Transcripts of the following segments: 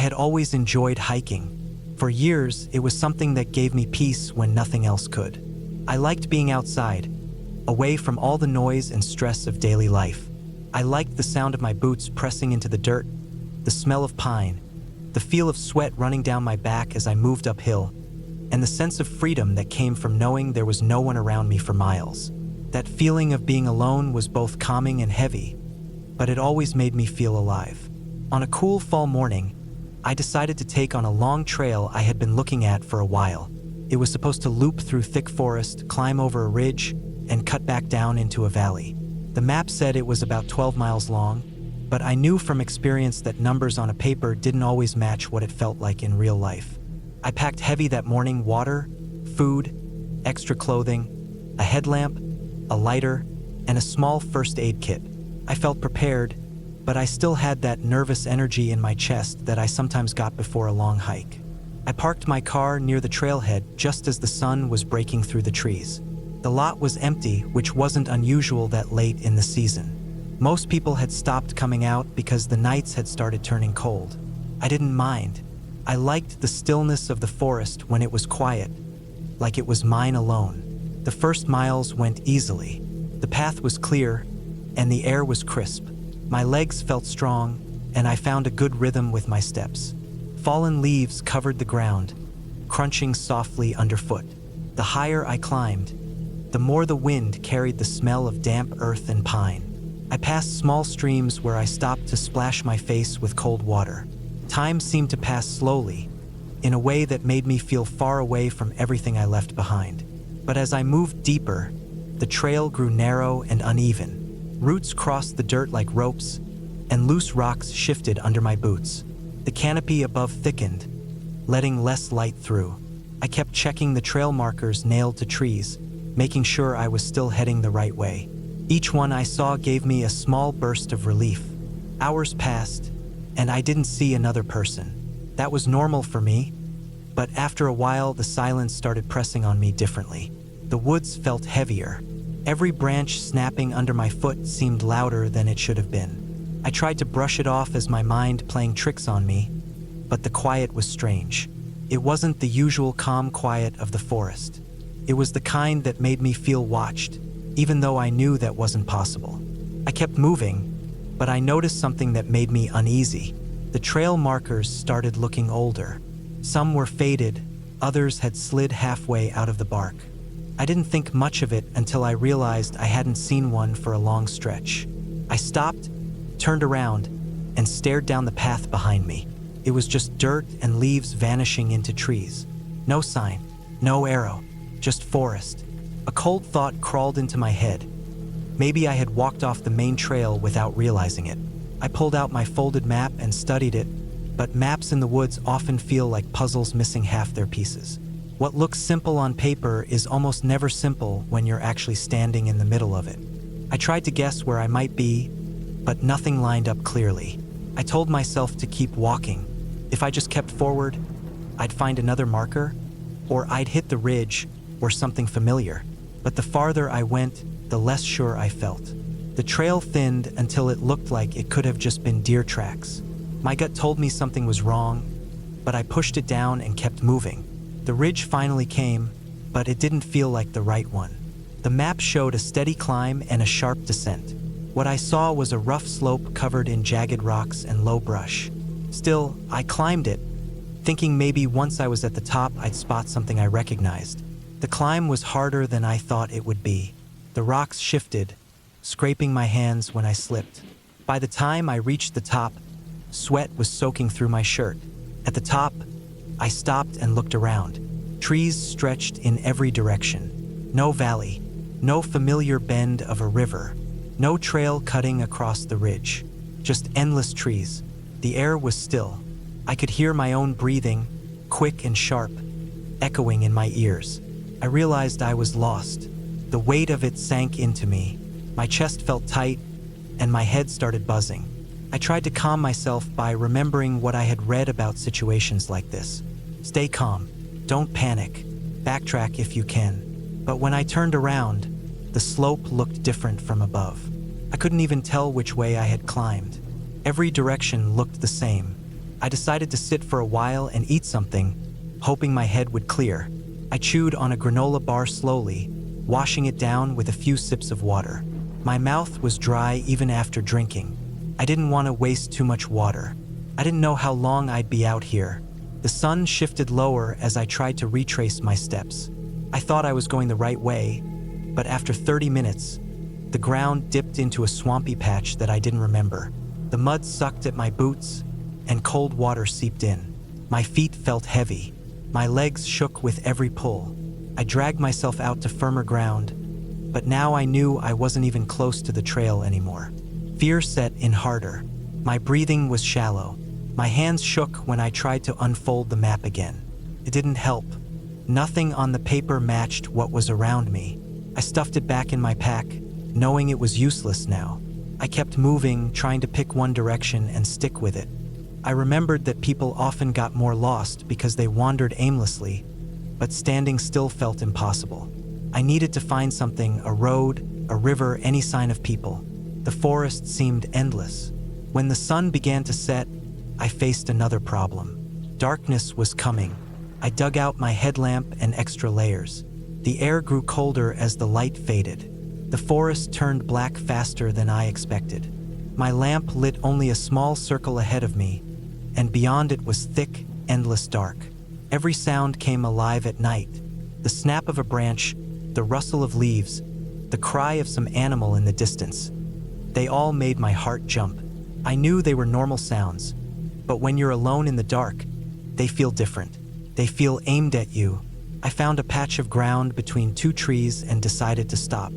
had always enjoyed hiking. For years, it was something that gave me peace when nothing else could. I liked being outside, away from all the noise and stress of daily life. I liked the sound of my boots pressing into the dirt, the smell of pine, the feel of sweat running down my back as I moved uphill, and the sense of freedom that came from knowing there was no one around me for miles. That feeling of being alone was both calming and heavy, but it always made me feel alive. On a cool fall morning, I decided to take on a long trail I had been looking at for a while. It was supposed to loop through thick forest, climb over a ridge, and cut back down into a valley. The map said it was about 12 miles long, but I knew from experience that numbers on a paper didn't always match what it felt like in real life. I packed heavy that morning: water, food, extra clothing, a headlamp, a lighter, and a small first aid kit. I felt prepared, but I still had that nervous energy in my chest that I sometimes got before a long hike. I parked my car near the trailhead just as the sun was breaking through the trees. The lot was empty, which wasn't unusual that late in the season. Most people had stopped coming out because the nights had started turning cold. I didn't mind. I liked the stillness of the forest when it was quiet, like it was mine alone. The first miles went easily. The path was clear, and the air was crisp. My legs felt strong, and I found a good rhythm with my steps. Fallen leaves covered the ground, crunching softly underfoot. The higher I climbed, the more the wind carried the smell of damp earth and pine. I passed small streams where I stopped to splash my face with cold water. Time seemed to pass slowly, in a way that made me feel far away from everything I left behind. But as I moved deeper, the trail grew narrow and uneven. Roots crossed the dirt like ropes, and loose rocks shifted under my boots. The canopy above thickened, letting less light through. I kept checking the trail markers nailed to trees, making sure I was still heading the right way. Each one I saw gave me a small burst of relief. Hours passed, and I didn't see another person. That was normal for me, but after a while the silence started pressing on me differently. The woods felt heavier. Every branch snapping under my foot seemed louder than it should have been. I tried to brush it off as my mind playing tricks on me, but the quiet was strange. It wasn't the usual calm quiet of the forest. It was the kind that made me feel watched, even though I knew that wasn't possible. I kept moving, but I noticed something that made me uneasy. The trail markers started looking older. Some were faded, others had slid halfway out of the bark. I didn't think much of it until I realized I hadn't seen one for a long stretch. I stopped, turned around, and stared down the path behind me. It was just dirt and leaves vanishing into trees. No sign, no arrow, just forest. A cold thought crawled into my head. Maybe I had walked off the main trail without realizing it. I pulled out my folded map and studied it, but maps in the woods often feel like puzzles missing half their pieces. What looks simple on paper is almost never simple when you're actually standing in the middle of it. I tried to guess where I might be, but nothing lined up clearly. I told myself to keep walking. If I just kept forward, I'd find another marker, or I'd hit the ridge, or something familiar. But the farther I went, the less sure I felt. The trail thinned until it looked like it could have just been deer tracks. My gut told me something was wrong, but I pushed it down and kept moving. The ridge finally came, but it didn't feel like the right one. The map showed a steady climb and a sharp descent. What I saw was a rough slope covered in jagged rocks and low brush. Still, I climbed it, thinking maybe once I was at the top I'd spot something I recognized. The climb was harder than I thought it would be. The rocks shifted, scraping my hands when I slipped. By the time I reached the top, sweat was soaking through my shirt. At the top, I stopped and looked around. Trees stretched in every direction. No valley, no familiar bend of a river, no trail cutting across the ridge. Just endless trees. The air was still. I could hear my own breathing, quick and sharp, echoing in my ears. I realized I was lost. The weight of it sank into me. My chest felt tight, and my head started buzzing. I tried to calm myself by remembering what I had read about situations like this. Stay calm. Don't panic. Backtrack if you can. But when I turned around, the slope looked different from above. I couldn't even tell which way I had climbed. Every direction looked the same. I decided to sit for a while and eat something, hoping my head would clear. I chewed on a granola bar slowly, washing it down with a few sips of water. My mouth was dry even after drinking. I didn't want to waste too much water. I didn't know how long I'd be out here. The sun shifted lower as I tried to retrace my steps. I thought I was going the right way, but after 30 minutes, the ground dipped into a swampy patch that I didn't remember. The mud sucked at my boots, and cold water seeped in. My feet felt heavy. My legs shook with every pull. I dragged myself out to firmer ground, but now I knew I wasn't even close to the trail anymore. Fear set in harder. My breathing was shallow. My hands shook when I tried to unfold the map again. It didn't help. Nothing on the paper matched what was around me. I stuffed it back in my pack, knowing it was useless now. I kept moving, trying to pick one direction and stick with it. I remembered that people often got more lost because they wandered aimlessly, but standing still felt impossible. I needed to find something, a road, a river, any sign of people. The forest seemed endless. When the sun began to set, I faced another problem. Darkness was coming. I dug out my headlamp and extra layers. The air grew colder as the light faded. The forest turned black faster than I expected. My lamp lit only a small circle ahead of me, and beyond it was thick, endless dark. Every sound came alive at night. The snap of a branch, the rustle of leaves, the cry of some animal in the distance. They all made my heart jump. I knew they were normal sounds, but when you're alone in the dark, they feel different. They feel aimed at you. I found a patch of ground between two trees and decided to stop.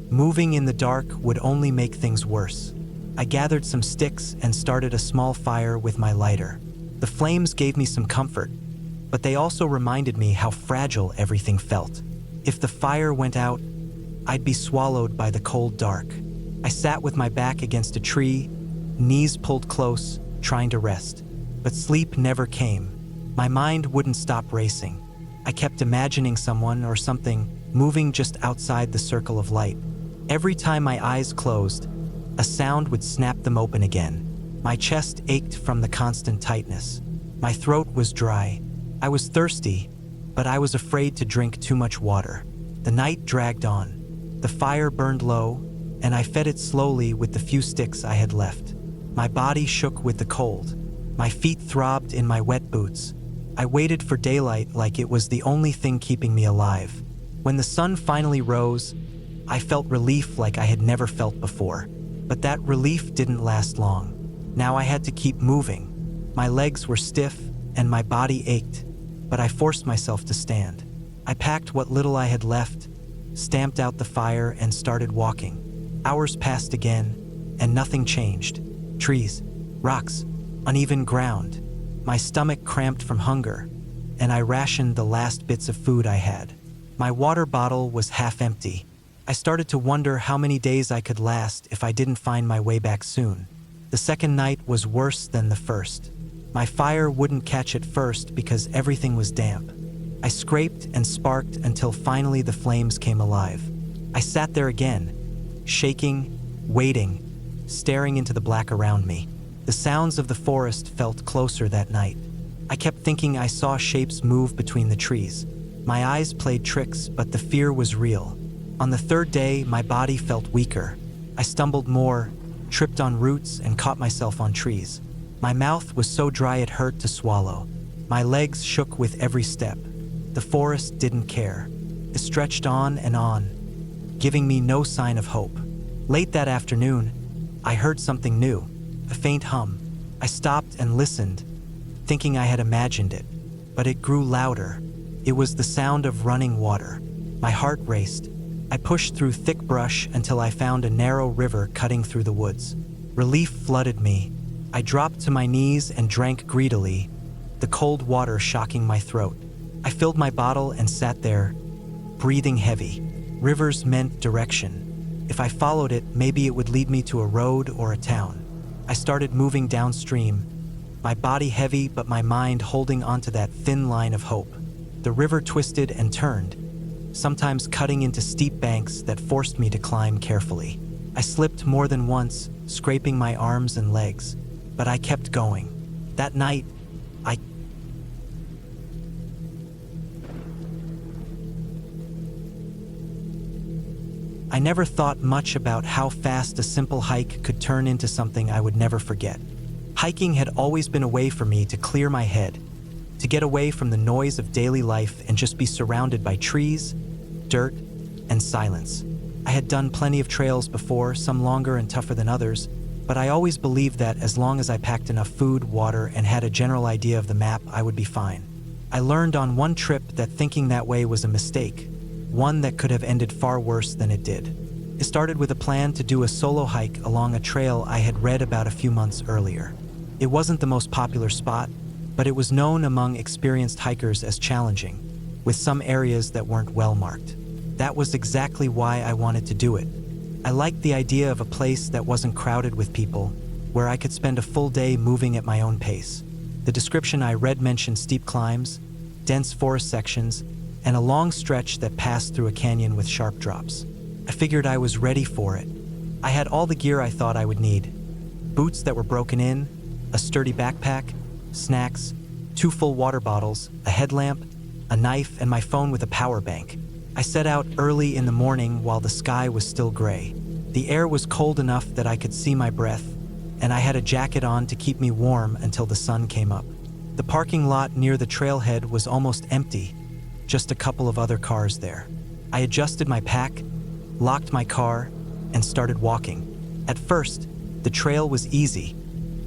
Moving in the dark would only make things worse. I gathered some sticks and started a small fire with my lighter. The flames gave me some comfort, but they also reminded me how fragile everything felt. If the fire went out, I'd be swallowed by the cold dark. I sat with my back against a tree, knees pulled close, trying to rest. But sleep never came. My mind wouldn't stop racing. I kept imagining someone or something moving just outside the circle of light. Every time my eyes closed, a sound would snap them open again. My chest ached from the constant tightness. My throat was dry. I was thirsty, but I was afraid to drink too much water. The night dragged on. The fire burned low, and I fed it slowly with the few sticks I had left. My body shook with the cold. My feet throbbed in my wet boots. I waited for daylight like it was the only thing keeping me alive. When the sun finally rose, I felt relief like I had never felt before. But that relief didn't last long. Now I had to keep moving. My legs were stiff and my body ached, but I forced myself to stand. I packed what little I had left, stamped out the fire, and started walking. Hours passed again, and nothing changed. Trees, rocks, uneven ground. My stomach cramped from hunger, and I rationed the last bits of food I had. My water bottle was half empty. I started to wonder how many days I could last if I didn't find my way back soon. The second night was worse than the first. My fire wouldn't catch at first because everything was damp. I scraped and sparked until finally the flames came alive. I sat there again, shaking, waiting, staring into the black around me. The sounds of the forest felt closer that night. I kept thinking I saw shapes move between the trees. My eyes played tricks, but the fear was real. On the third day, my body felt weaker. I stumbled more, tripped on roots, and caught myself on trees. My mouth was so dry it hurt to swallow. My legs shook with every step. The forest didn't care. It stretched on, giving me no sign of hope. Late that afternoon, I heard something new, a faint hum. I stopped and listened, thinking I had imagined it, but it grew louder. It was the sound of running water. My heart raced. I pushed through thick brush until I found a narrow river cutting through the woods. Relief flooded me. I dropped to my knees and drank greedily, the cold water shocking my throat. I filled my bottle and sat there, breathing heavy. Rivers meant direction. If I followed it, maybe it would lead me to a road or a town. I started moving downstream, my body heavy but my mind holding onto that thin line of hope. The river twisted and turned, sometimes cutting into steep banks that forced me to climb carefully. I slipped more than once, scraping my arms and legs, but I kept going. That night, I I never thought much about how fast a simple hike could turn into something I would never forget. Hiking had always been a way for me to clear my head, to get away from the noise of daily life and just be surrounded by trees, dirt, and silence. I had done plenty of trails before, some longer and tougher than others, but I always believed that as long as I packed enough food, water, and had a general idea of the map, I would be fine. I learned on one trip that thinking that way was a mistake, one that could have ended far worse than it did. It started with a plan to do a solo hike along a trail I had read about a few months earlier. It wasn't the most popular spot, but it was known among experienced hikers as challenging, with some areas that weren't well marked. That was exactly why I wanted to do it. I liked the idea of a place that wasn't crowded with people, where I could spend a full day moving at my own pace. The description I read mentioned steep climbs, dense forest sections, and a long stretch that passed through a canyon with sharp drops. I figured I was ready for it. I had all the gear I thought I would need. Boots that were broken in, a sturdy backpack, snacks, 2 full water bottles, a headlamp, a knife, and my phone with a power bank. I set out early in the morning while the sky was still gray. The air was cold enough that I could see my breath, and I had a jacket on to keep me warm until the sun came up. The parking lot near the trailhead was almost empty, just a couple of other cars there. I adjusted my pack, locked my car, and started walking. At first, the trail was easy,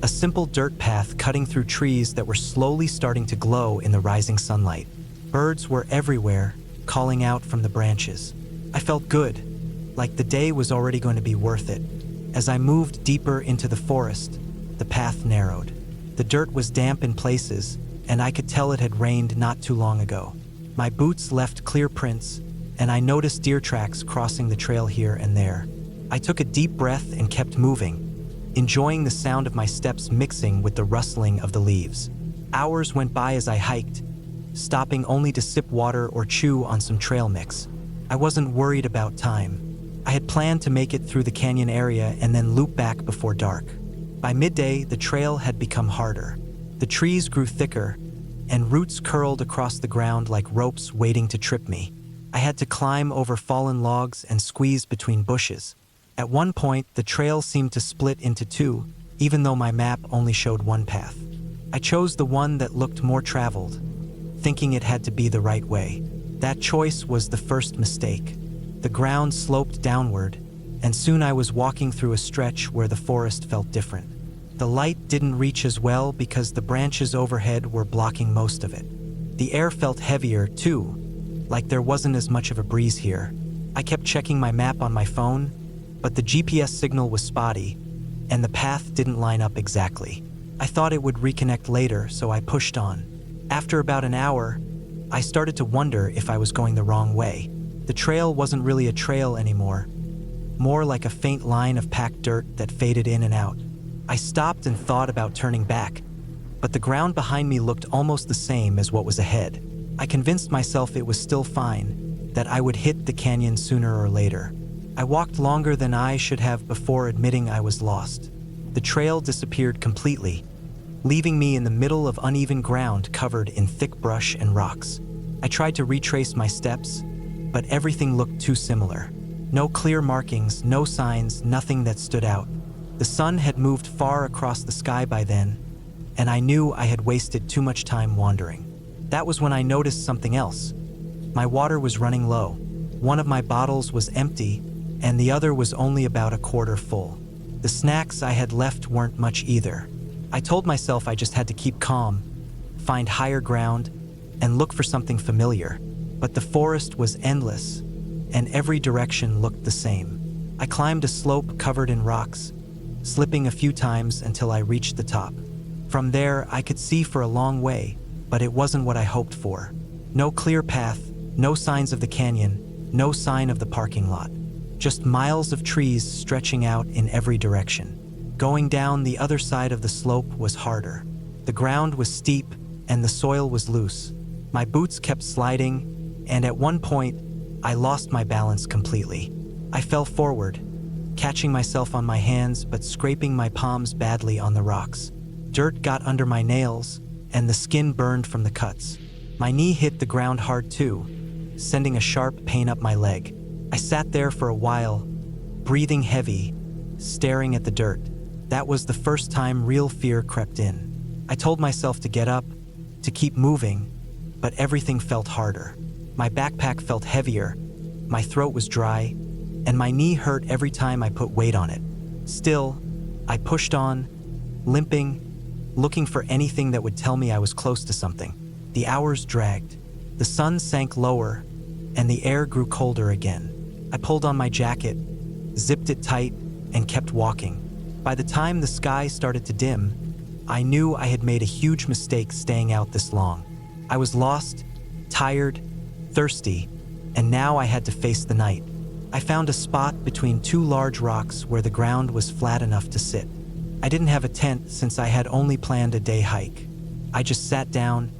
a simple dirt path cutting through trees that were slowly starting to glow in the rising sunlight. Birds were everywhere, calling out from the branches. I felt good, like the day was already going to be worth it. As I moved deeper into the forest, the path narrowed. The dirt was damp in places, and I could tell it had rained not too long ago. My boots left clear prints, and I noticed deer tracks crossing the trail here and there. I took a deep breath and kept moving, enjoying the sound of my steps mixing with the rustling of the leaves. Hours went by as I hiked, stopping only to sip water or chew on some trail mix. I wasn't worried about time. I had planned to make it through the canyon area and then loop back before dark. By midday, the trail had become harder. The trees grew thicker, and roots curled across the ground like ropes waiting to trip me. I had to climb over fallen logs and squeeze between bushes. At one point, the trail seemed to split into two, even though my map only showed one path. I chose the one that looked more traveled, thinking it had to be the right way. That choice was the first mistake. The ground sloped downward, and soon I was walking through a stretch where the forest felt different. The light didn't reach as well because the branches overhead were blocking most of it. The air felt heavier, too, like there wasn't as much of a breeze here. I kept checking my map on my phone, but the GPS signal was spotty, and the path didn't line up exactly. I thought it would reconnect later, so I pushed on. After about an hour, I started to wonder if I was going the wrong way. The trail wasn't really a trail anymore, more like a faint line of packed dirt that faded in and out. I stopped and thought about turning back, but the ground behind me looked almost the same as what was ahead. I convinced myself it was still fine, that I would hit the canyon sooner or later. I walked longer than I should have before admitting I was lost. The trail disappeared completely, leaving me in the middle of uneven ground covered in thick brush and rocks. I tried to retrace my steps, but everything looked too similar. No clear markings, no signs, nothing that stood out. The sun had moved far across the sky by then, and I knew I had wasted too much time wandering. That was when I noticed something else. My water was running low. One of my bottles was empty, and the other was only about a quarter full. The snacks I had left weren't much either. I told myself I just had to keep calm, find higher ground, and look for something familiar. But the forest was endless, and every direction looked the same. I climbed a slope covered in rocks, slipping a few times until I reached the top. From there, I could see for a long way, but it wasn't what I hoped for. No clear path, no signs of the canyon, no sign of the parking lot. Just miles of trees stretching out in every direction. Going down the other side of the slope was harder. The ground was steep, and the soil was loose. My boots kept sliding, and at one point, I lost my balance completely. I fell forward, catching myself on my hands but scraping my palms badly on the rocks. Dirt got under my nails, and the skin burned from the cuts. My knee hit the ground hard too, sending a sharp pain up my leg. I sat there for a while, breathing heavy, staring at the dirt. That was the first time real fear crept in. I told myself to get up, to keep moving, but everything felt harder. My backpack felt heavier, my throat was dry, and my knee hurt every time I put weight on it. Still, I pushed on, limping, looking for anything that would tell me I was close to something. The hours dragged. The sun sank lower, and the air grew colder again. I pulled on my jacket, zipped it tight, and kept walking. By the time the sky started to dim, I knew I had made a huge mistake staying out this long. I was lost, tired, thirsty, and now I had to face the night. I found a spot between two large rocks where the ground was flat enough to sit. I didn't have a tent since I had only planned a day hike. I just sat down,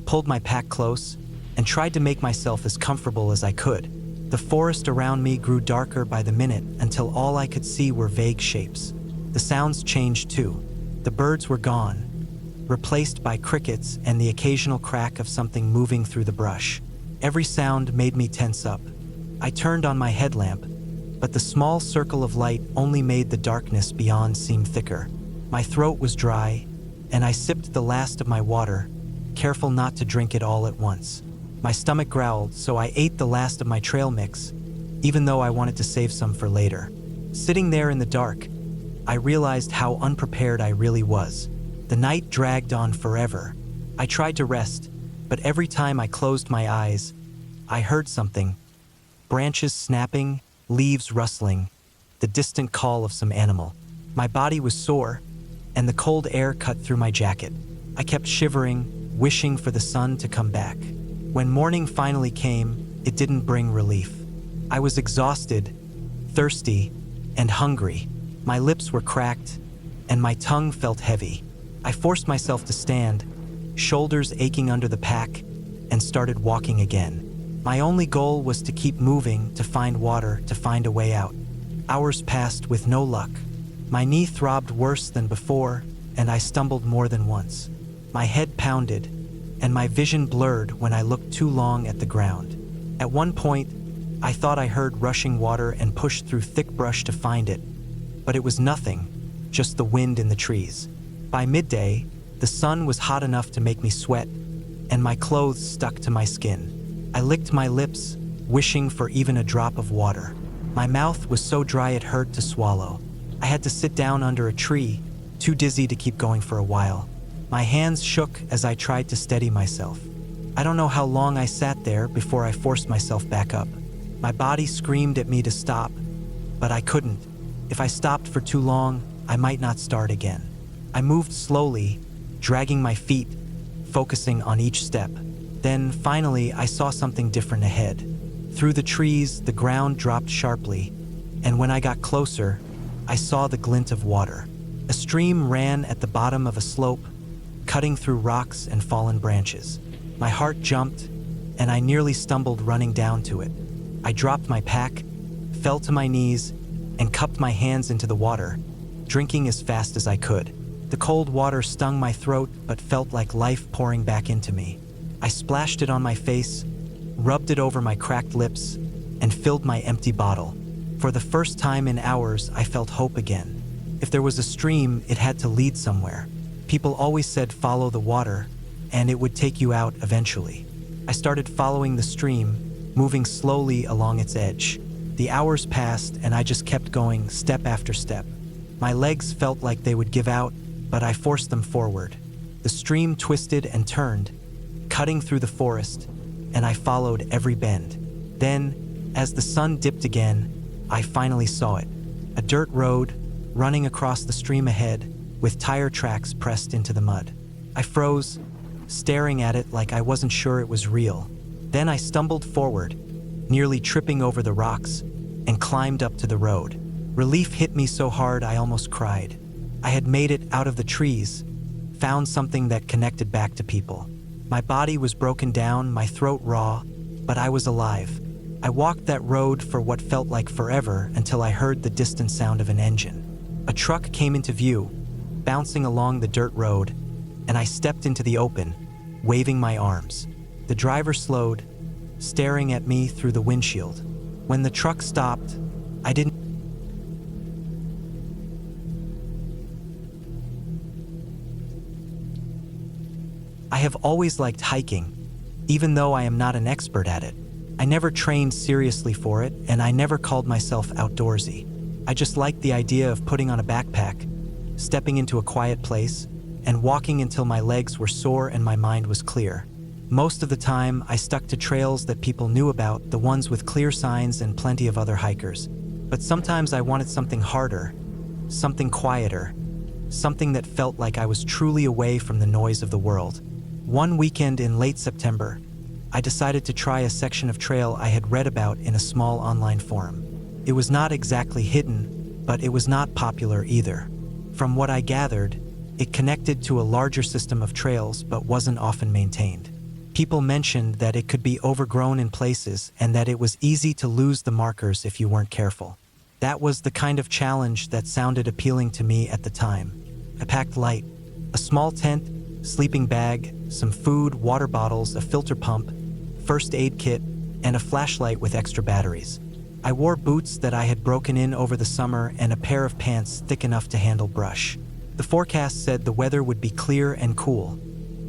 pulled my pack close, and tried to make myself as comfortable as I could. The forest around me grew darker by the minute until all I could see were vague shapes. The sounds changed too. The birds were gone, replaced by crickets and the occasional crack of something moving through the brush. Every sound made me tense up. I turned on my headlamp, but the small circle of light only made the darkness beyond seem thicker. My throat was dry, and I sipped the last of my water, careful not to drink it all at once. My stomach growled, so I ate the last of my trail mix, even though I wanted to save some for later. Sitting there in the dark, I realized how unprepared I really was. The night dragged on forever. I tried to rest, but every time I closed my eyes, I heard something. Branches snapping, leaves rustling, the distant call of some animal. My body was sore, and the cold air cut through my jacket. I kept shivering, wishing for the sun to come back. When morning finally came, it didn't bring relief. I was exhausted, thirsty, and hungry. My lips were cracked, and my tongue felt heavy. I forced myself to stand, shoulders aching under the pack, and started walking again. My only goal was to keep moving, to find water, to find a way out. Hours passed with no luck. My knee throbbed worse than before, and I stumbled more than once. My head pounded, and my vision blurred when I looked too long at the ground. At one point, I thought I heard rushing water and pushed through thick brush to find it, but it was nothing, just the wind in the trees. By midday, the sun was hot enough to make me sweat, and my clothes stuck to my skin. I licked my lips, wishing for even a drop of water. My mouth was so dry it hurt to swallow. I had to sit down under a tree, too dizzy to keep going for a while. My hands shook as I tried to steady myself. I don't know how long I sat there before I forced myself back up. My body screamed at me to stop, but I couldn't. If I stopped for too long, I might not start again. I moved slowly, dragging my feet, focusing on each step. Then, finally, I saw something different ahead. Through the trees, the ground dropped sharply, and when I got closer, I saw the glint of water. A stream ran at the bottom of a slope, cutting through rocks and fallen branches. My heart jumped, and I nearly stumbled running down to it. I dropped my pack, fell to my knees, and cupped my hands into the water, drinking as fast as I could. The cold water stung my throat, but felt like life pouring back into me. I splashed it on my face, rubbed it over my cracked lips, and filled my empty bottle. For the first time in hours, I felt hope again. If there was a stream, it had to lead somewhere. People always said follow the water, and it would take you out eventually. I started following the stream, moving slowly along its edge. The hours passed, and I just kept going, step after step. My legs felt like they would give out, but I forced them forward. The stream twisted and turned, cutting through the forest, and I followed every bend. Then, as the sun dipped again, I finally saw it. A dirt road, running across the stream ahead, with tire tracks pressed into the mud. I froze, staring at it like I wasn't sure it was real. Then I stumbled forward, nearly tripping over the rocks, and climbed up to the road. Relief hit me so hard I almost cried. I had made it out of the trees, found something that connected back to people. My body was broken down, my throat raw, but I was alive. I walked that road for what felt like forever until I heard the distant sound of an engine. A truck came into view, bouncing along the dirt road, and I stepped into the open, waving my arms. The driver slowed, staring at me through the windshield. When the truck stopped, I didn't. I have always liked hiking, even though I am not an expert at it. I never trained seriously for it, and I never called myself outdoorsy. I just liked the idea of putting on a backpack, stepping into a quiet place, and walking until my legs were sore and my mind was clear. Most of the time, I stuck to trails that people knew about, the ones with clear signs and plenty of other hikers. But sometimes I wanted something harder, something quieter, something that felt like I was truly away from the noise of the world. One weekend in late September, I decided to try a section of trail I had read about in a small online forum. It was not exactly hidden, but it was not popular either. From what I gathered, it connected to a larger system of trails but wasn't often maintained. People mentioned that it could be overgrown in places and that it was easy to lose the markers if you weren't careful. That was the kind of challenge that sounded appealing to me at the time. I packed light: a small tent, sleeping bag, some food, water bottles, a filter pump, first aid kit, and a flashlight with extra batteries. I wore boots that I had broken in over the summer and a pair of pants thick enough to handle brush. The forecast said the weather would be clear and cool,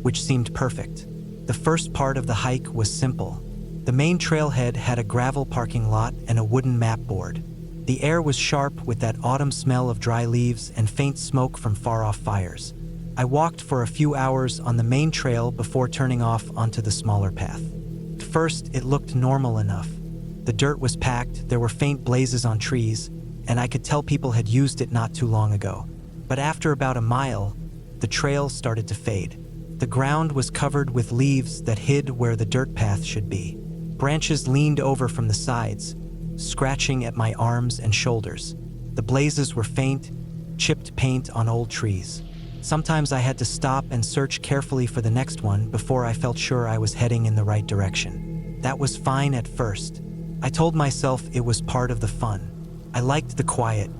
which seemed perfect. The first part of the hike was simple. The main trailhead had a gravel parking lot and a wooden map board. The air was sharp with that autumn smell of dry leaves and faint smoke from far-off fires. I walked for a few hours on the main trail before turning off onto the smaller path. At first, it looked normal enough. The dirt was packed, there were faint blazes on trees, and I could tell people had used it not too long ago. But after about a mile, the trail started to fade. The ground was covered with leaves that hid where the dirt path should be. Branches leaned over from the sides, scratching at my arms and shoulders. The blazes were faint, chipped paint on old trees. Sometimes I had to stop and search carefully for the next one before I felt sure I was heading in the right direction. That was fine at first. I told myself it was part of the fun. I liked the quiet.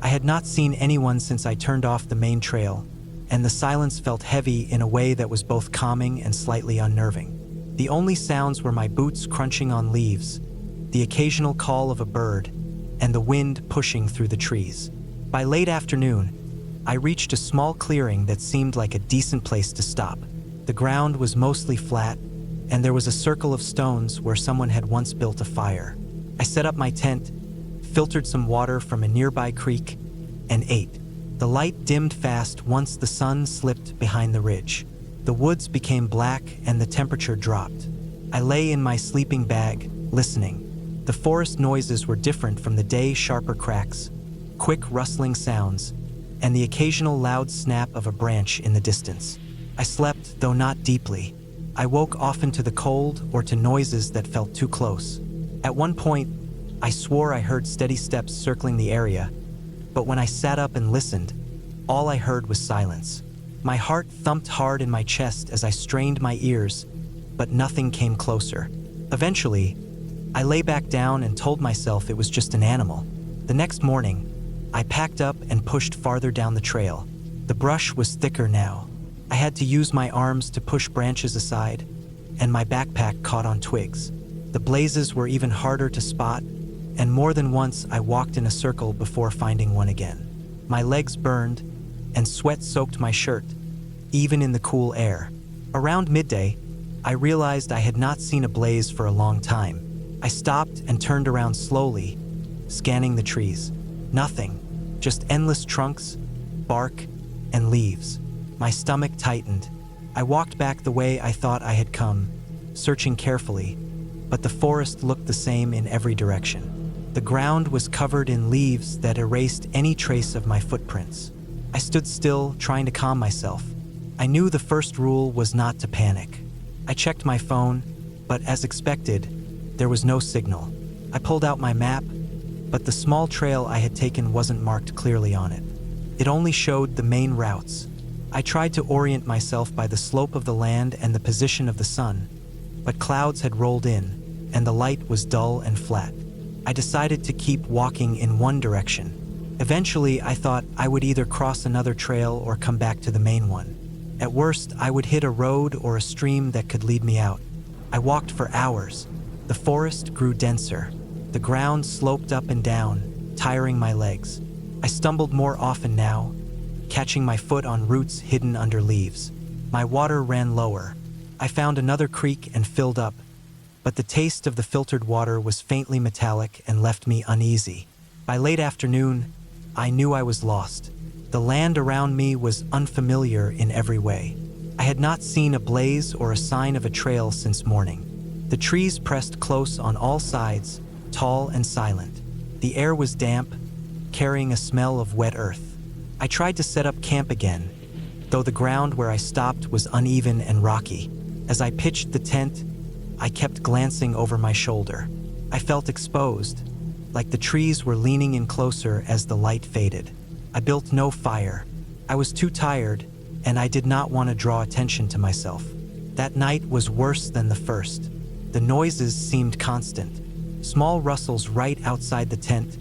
I had not seen anyone since I turned off the main trail, and the silence felt heavy in a way that was both calming and slightly unnerving. The only sounds were my boots crunching on leaves, the occasional call of a bird, and the wind pushing through the trees. By late afternoon, I reached a small clearing that seemed like a decent place to stop. The ground was mostly flat, and there was a circle of stones where someone had once built a fire. I set up my tent, filtered some water from a nearby creek, and ate. The light dimmed fast once the sun slipped behind the ridge. The woods became black and the temperature dropped. I lay in my sleeping bag, listening. The forest noises were different from the day: sharper cracks, quick rustling sounds, and the occasional loud snap of a branch in the distance. I slept, though not deeply. I woke often to the cold or to noises that felt too close. At one point, I swore I heard steady steps circling the area, but when I sat up and listened, all I heard was silence. My heart thumped hard in my chest as I strained my ears, but nothing came closer. Eventually, I lay back down and told myself it was just an animal. The next morning, I packed up and pushed farther down the trail. The brush was thicker now. I had to use my arms to push branches aside, and my backpack caught on twigs. The blazes were even harder to spot, and more than once I walked in a circle before finding one again. My legs burned, and sweat soaked my shirt, even in the cool air. Around midday, I realized I had not seen a blaze for a long time. I stopped and turned around slowly, scanning the trees. Nothing, just endless trunks, bark, and leaves. My stomach tightened. I walked back the way I thought I had come, searching carefully, but the forest looked the same in every direction. The ground was covered in leaves that erased any trace of my footprints. I stood still, trying to calm myself. I knew the first rule was not to panic. I checked my phone, but as expected, there was no signal. I pulled out my map, but the small trail I had taken wasn't marked clearly on it. It only showed the main routes. I tried to orient myself by the slope of the land and the position of the sun, but clouds had rolled in, and the light was dull and flat. I decided to keep walking in one direction. Eventually, I thought I would either cross another trail or come back to the main one. At worst, I would hit a road or a stream that could lead me out. I walked for hours. The forest grew denser. The ground sloped up and down, tiring my legs. I stumbled more often now, catching my foot on roots hidden under leaves. My water ran lower. I found another creek and filled up, but the taste of the filtered water was faintly metallic and left me uneasy. By late afternoon, I knew I was lost. The land around me was unfamiliar in every way. I had not seen a blaze or a sign of a trail since morning. The trees pressed close on all sides, tall and silent. The air was damp, carrying a smell of wet earth. I tried to set up camp again, though the ground where I stopped was uneven and rocky. As I pitched the tent, I kept glancing over my shoulder. I felt exposed, like the trees were leaning in closer as the light faded. I built no fire. I was too tired, and I did not want to draw attention to myself. That night was worse than the first. The noises seemed constant. Small rustles right outside the tent,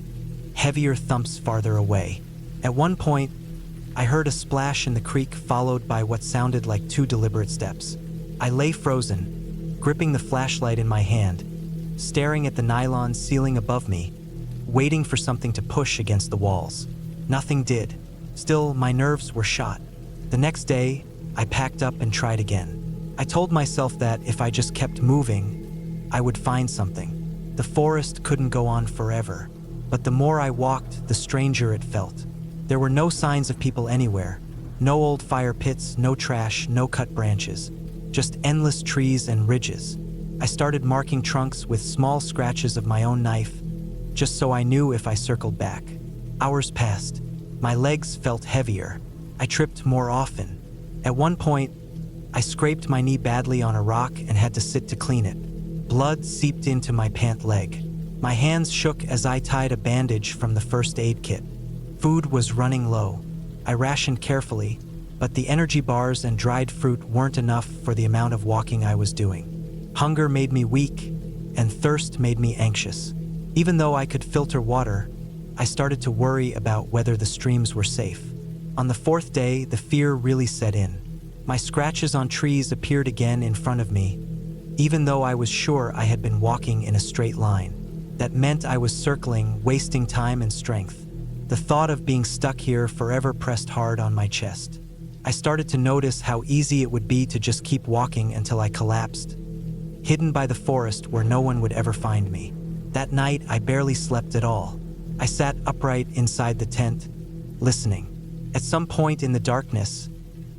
heavier thumps farther away. At one point, I heard a splash in the creek followed by what sounded like 2 deliberate steps. I lay frozen, gripping the flashlight in my hand, staring at the nylon ceiling above me, waiting for something to push against the walls. Nothing did. Still, my nerves were shot. The next day, I packed up and tried again. I told myself that if I just kept moving, I would find something. The forest couldn't go on forever, but the more I walked, the stranger it felt. There were no signs of people anywhere. No old fire pits, no trash, no cut branches. Just endless trees and ridges. I started marking trunks with small scratches of my own knife, just so I knew if I circled back. Hours passed. My legs felt heavier. I tripped more often. At one point, I scraped my knee badly on a rock and had to sit to clean it. Blood seeped into my pant leg. My hands shook as I tied a bandage from the first aid kit. Food was running low. I rationed carefully, but the energy bars and dried fruit weren't enough for the amount of walking I was doing. Hunger made me weak, and thirst made me anxious. Even though I could filter water, I started to worry about whether the streams were safe. On the 4th day, the fear really set in. My scratches on trees appeared again in front of me, even though I was sure I had been walking in a straight line. That meant I was circling, wasting time and strength. The thought of being stuck here forever pressed hard on my chest. I started to notice how easy it would be to just keep walking until I collapsed, hidden by the forest where no one would ever find me. That night, I barely slept at all. I sat upright inside the tent, listening. At some point in the darkness,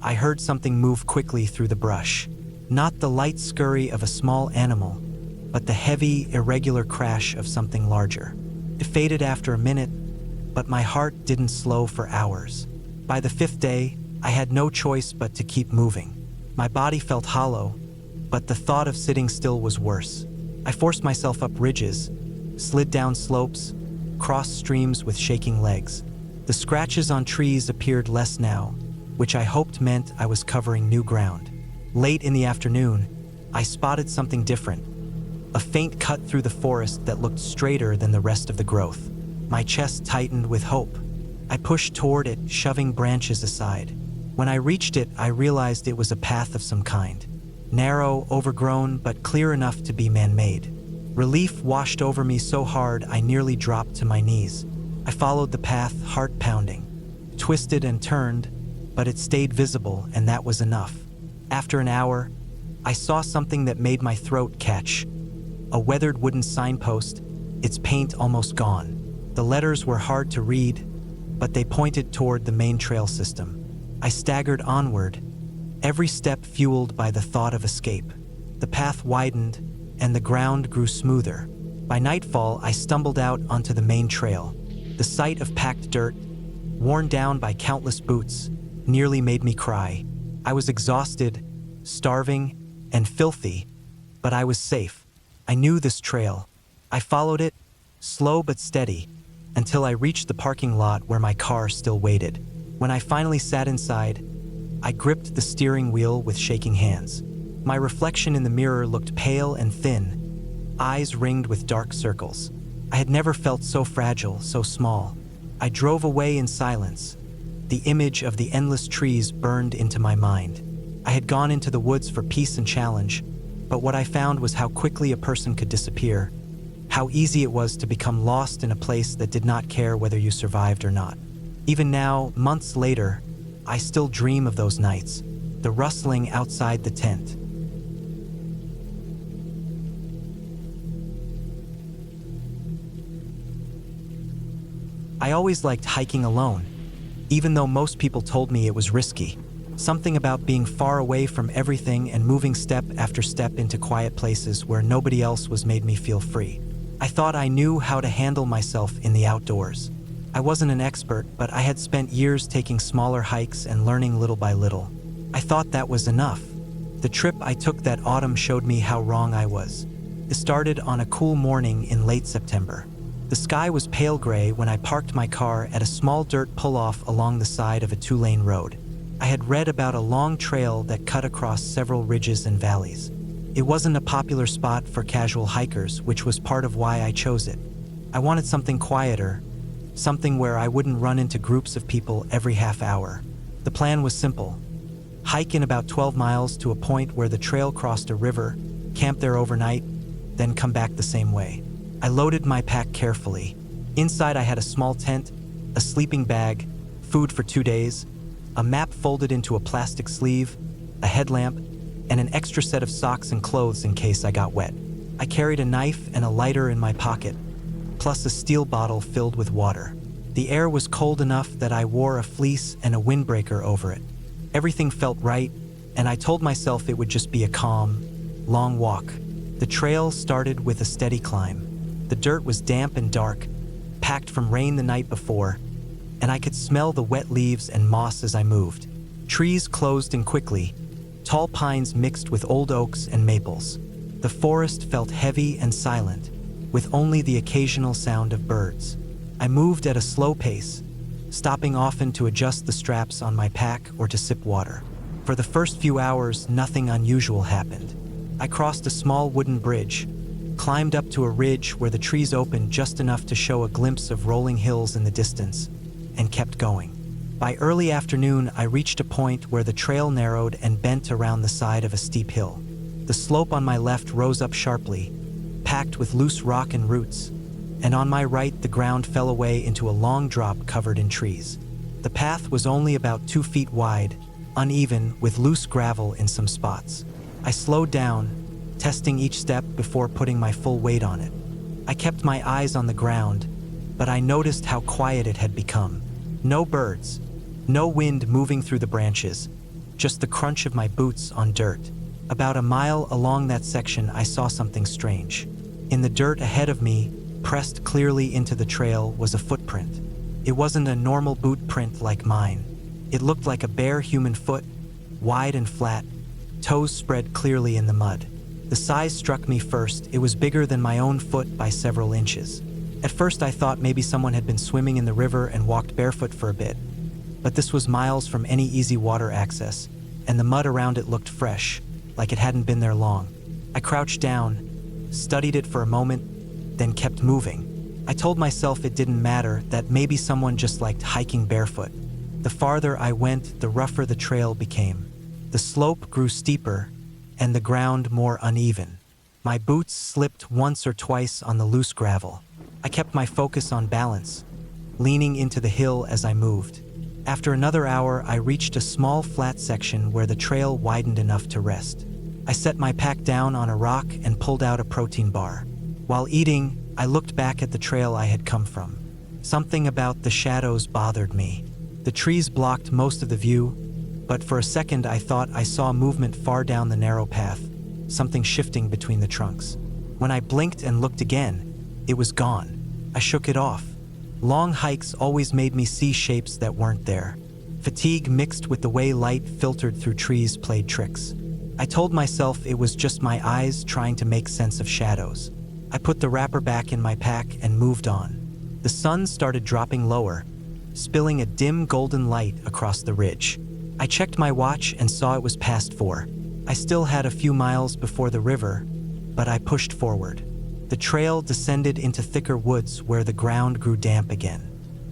I heard something move quickly through the brush. Not the light scurry of a small animal, but the heavy, irregular crash of something larger. It faded after a minute, but my heart didn't slow for hours. By the 5th day, I had no choice but to keep moving. My body felt hollow, but the thought of sitting still was worse. I forced myself up ridges, slid down slopes, crossed streams with shaking legs. The scratches on trees appeared less now, which I hoped meant I was covering new ground. Late in the afternoon, I spotted something different. A faint cut through the forest that looked straighter than the rest of the growth. My chest tightened with hope. I pushed toward it, shoving branches aside. When I reached it, I realized it was a path of some kind. Narrow, overgrown, but clear enough to be man-made. Relief washed over me so hard I nearly dropped to my knees. I followed the path, heart pounding. Twisted and turned, but it stayed visible, and that was enough. After an hour, I saw something that made my throat catch. A weathered wooden signpost, its paint almost gone. The letters were hard to read, but they pointed toward the main trail system. I staggered onward, every step fueled by the thought of escape. The path widened, and the ground grew smoother. By nightfall, I stumbled out onto the main trail. The sight of packed dirt, worn down by countless boots, nearly made me cry. I was exhausted, starving, and filthy, but I was safe. I knew this trail. I followed it, slow but steady, until I reached the parking lot where my car still waited. When I finally sat inside, I gripped the steering wheel with shaking hands. My reflection in the mirror looked pale and thin, eyes ringed with dark circles. I had never felt so fragile, so small. I drove away in silence. The image of the endless trees burned into my mind. I had gone into the woods for peace and challenge, but what I found was how quickly a person could disappear, how easy it was to become lost in a place that did not care whether you survived or not. Even now, months later, I still dream of those nights, the rustling outside the tent. I always liked hiking alone, even though most people told me it was risky. Something about being far away from everything and moving step after step into quiet places where nobody else was made me feel free. I thought I knew how to handle myself in the outdoors. I wasn't an expert, but I had spent years taking smaller hikes and learning little by little. I thought that was enough. The trip I took that autumn showed me how wrong I was. It started on a cool morning in late September. The sky was pale gray when I parked my car at a small dirt pull-off along the side of a 2-lane road. I had read about a long trail that cut across several ridges and valleys. It wasn't a popular spot for casual hikers, which was part of why I chose it. I wanted something quieter, something where I wouldn't run into groups of people every half hour. The plan was simple. Hike in about 12 miles to a point where the trail crossed a river, camp there overnight, then come back the same way. I loaded my pack carefully. Inside I had a small tent, a sleeping bag, food for 2 days, a map folded into a plastic sleeve, a headlamp, and an extra set of socks and clothes in case I got wet. I carried a knife and a lighter in my pocket, plus a steel bottle filled with water. The air was cold enough that I wore a fleece and a windbreaker over it. Everything felt right, and I told myself it would just be a calm, long walk. The trail started with a steady climb. The dirt was damp and dark, packed from rain the night before, and I could smell the wet leaves and moss as I moved. Trees closed in quickly, tall pines mixed with old oaks and maples. The forest felt heavy and silent, with only the occasional sound of birds. I moved at a slow pace, stopping often to adjust the straps on my pack or to sip water. For the first few hours, nothing unusual happened. I crossed a small wooden bridge, climbed up to a ridge where the trees opened just enough to show a glimpse of rolling hills in the distance, and kept going. By early afternoon, I reached a point where the trail narrowed and bent around the side of a steep hill. The slope on my left rose up sharply, packed with loose rock and roots, and on my right the ground fell away into a long drop covered in trees. The path was only about 2 feet wide, uneven, with loose gravel in some spots. I slowed down, testing each step before putting my full weight on it. I kept my eyes on the ground, but I noticed how quiet it had become. No birds, no wind moving through the branches, just the crunch of my boots on dirt. About a mile along that section, I saw something strange. In the dirt ahead of me, pressed clearly into the trail, was a footprint. It wasn't a normal boot print like mine. It looked like a bare human foot, wide and flat, toes spread clearly in the mud. The size struck me first. It was bigger than my own foot by several inches. At first I thought maybe someone had been swimming in the river and walked barefoot for a bit. But this was miles from any easy water access, and the mud around it looked fresh, like it hadn't been there long. I crouched down, studied it for a moment, then kept moving. I told myself it didn't matter, that maybe someone just liked hiking barefoot. The farther I went, the rougher the trail became. The slope grew steeper, and the ground more uneven. My boots slipped once or twice on the loose gravel. I kept my focus on balance, leaning into the hill as I moved. After another hour, I reached a small flat section where the trail widened enough to rest. I set my pack down on a rock and pulled out a protein bar. While eating, I looked back at the trail I had come from. Something about the shadows bothered me. The trees blocked most of the view, but for a second I thought I saw movement far down the narrow path, something shifting between the trunks. When I blinked and looked again, it was gone. I shook it off. Long hikes always made me see shapes that weren't there. Fatigue mixed with the way light filtered through trees played tricks. I told myself it was just my eyes trying to make sense of shadows. I put the wrapper back in my pack and moved on. The sun started dropping lower, spilling a dim golden light across the ridge. I checked my watch and saw it was past 4. I still had a few miles before the river, but I pushed forward. The trail descended into thicker woods where the ground grew damp again.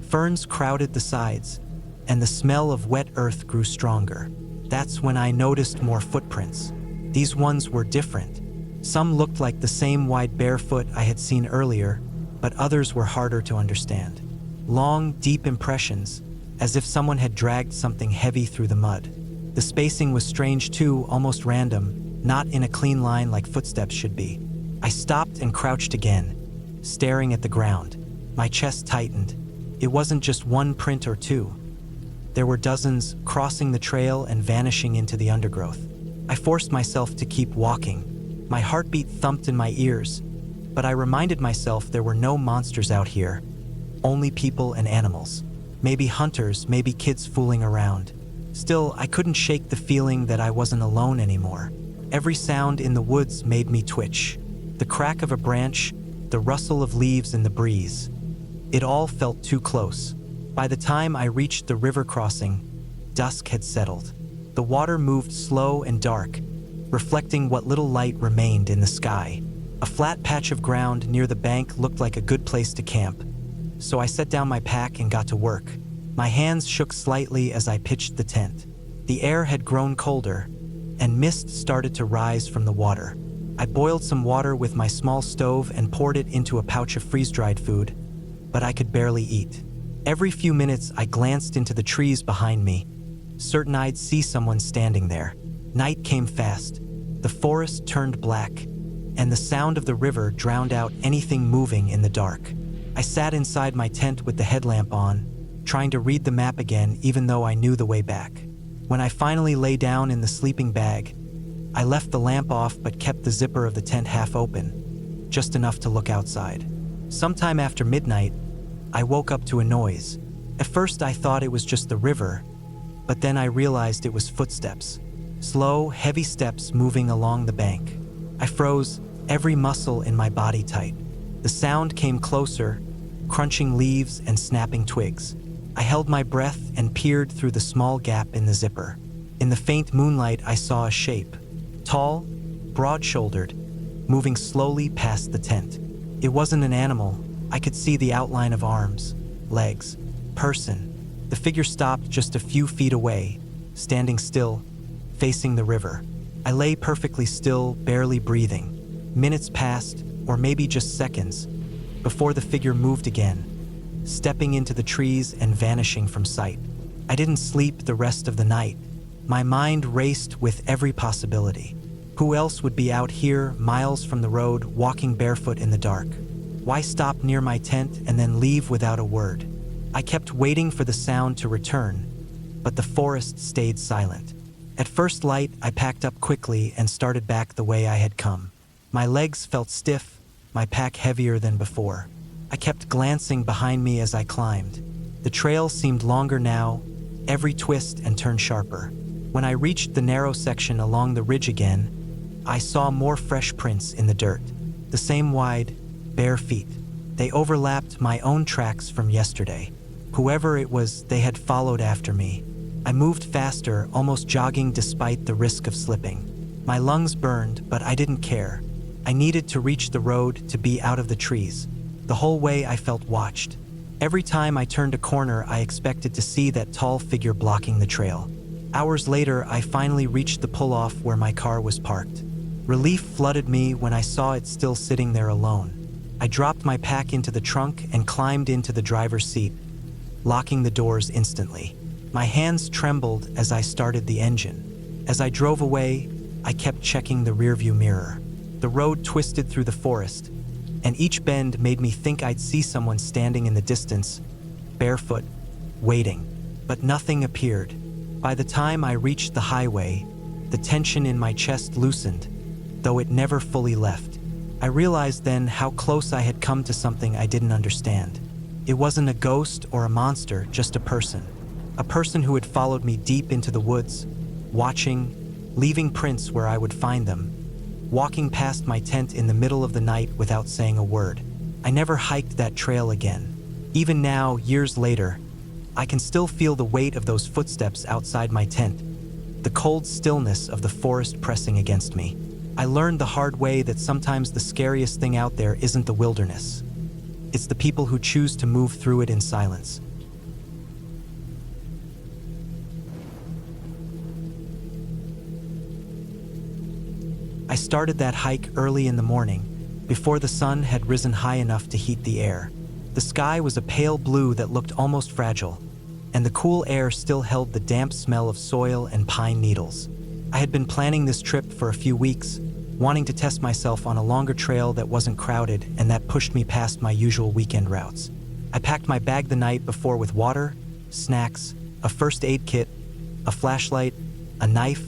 Ferns crowded the sides, and the smell of wet earth grew stronger. That's when I noticed more footprints. These ones were different. Some looked like the same wide barefoot I had seen earlier, but others were harder to understand. Long, deep impressions, as if someone had dragged something heavy through the mud. The spacing was strange too, almost random, not in a clean line like footsteps should be. I stopped and crouched again, staring at the ground. My chest tightened. It wasn't just one print or two. There were dozens, crossing the trail and vanishing into the undergrowth. I forced myself to keep walking. My heartbeat thumped in my ears, but I reminded myself there were no monsters out here, only people and animals. Maybe hunters, maybe kids fooling around. Still, I couldn't shake the feeling that I wasn't alone anymore. Every sound in the woods made me twitch. The crack of a branch, the rustle of leaves in the breeze. It all felt too close. By the time I reached the river crossing, dusk had settled. The water moved slow and dark, reflecting what little light remained in the sky. A flat patch of ground near the bank looked like a good place to camp, so I set down my pack and got to work. My hands shook slightly as I pitched the tent. The air had grown colder, and mist started to rise from the water. I boiled some water with my small stove and poured it into a pouch of freeze-dried food, but I could barely eat. Every few minutes, I glanced into the trees behind me, certain I'd see someone standing there. Night came fast. The forest turned black, and the sound of the river drowned out anything moving in the dark. I sat inside my tent with the headlamp on, trying to read the map again even though I knew the way back. When I finally lay down in the sleeping bag, I left the lamp off but kept the zipper of the tent half open, just enough to look outside. Sometime after midnight, I woke up to a noise. At first I thought it was just the river, but then I realized it was footsteps. Slow, heavy steps moving along the bank. I froze, every muscle in my body tight. The sound came closer, crunching leaves and snapping twigs. I held my breath and peered through the small gap in the zipper. In the faint moonlight, I saw a shape. Tall, broad-shouldered, moving slowly past the tent. It wasn't an animal. I could see the outline of arms, legs, person. The figure stopped just a few feet away, standing still, facing the river. I lay perfectly still, barely breathing. Minutes passed, or maybe just seconds, before the figure moved again, stepping into the trees and vanishing from sight. I didn't sleep the rest of the night. My mind raced with every possibility. Who else would be out here, miles from the road, walking barefoot in the dark? Why stop near my tent and then leave without a word? I kept waiting for the sound to return, but the forest stayed silent. At first light, I packed up quickly and started back the way I had come. My legs felt stiff, my pack heavier than before. I kept glancing behind me as I climbed. The trail seemed longer now, every twist and turn sharper. When I reached the narrow section along the ridge again, I saw more fresh prints in the dirt. The same wide, bare feet. They overlapped my own tracks from yesterday. Whoever it was, they had followed after me. I moved faster, almost jogging despite the risk of slipping. My lungs burned, but I didn't care. I needed to reach the road, to be out of the trees. The whole way I felt watched. Every time I turned a corner, I expected to see that tall figure blocking the trail. Hours later, I finally reached the pull-off where my car was parked. Relief flooded me when I saw it still sitting there alone. I dropped my pack into the trunk and climbed into the driver's seat, locking the doors instantly. My hands trembled as I started the engine. As I drove away, I kept checking the rearview mirror. The road twisted through the forest, and each bend made me think I'd see someone standing in the distance, barefoot, waiting. But nothing appeared. By the time I reached the highway, the tension in my chest loosened, though it never fully left. I realized then how close I had come to something I didn't understand. It wasn't a ghost or a monster, just a person. A person who had followed me deep into the woods, watching, leaving prints where I would find them, walking past my tent in the middle of the night without saying a word. I never hiked that trail again. Even now, years later, I can still feel the weight of those footsteps outside my tent, the cold stillness of the forest pressing against me. I learned the hard way that sometimes the scariest thing out there isn't the wilderness. It's the people who choose to move through it in silence. I started that hike early in the morning, before the sun had risen high enough to heat the air. The sky was a pale blue that looked almost fragile, and the cool air still held the damp smell of soil and pine needles. I had been planning this trip for a few weeks, wanting to test myself on a longer trail that wasn't crowded and that pushed me past my usual weekend routes. I packed my bag the night before with water, snacks, a first aid kit, a flashlight, a knife,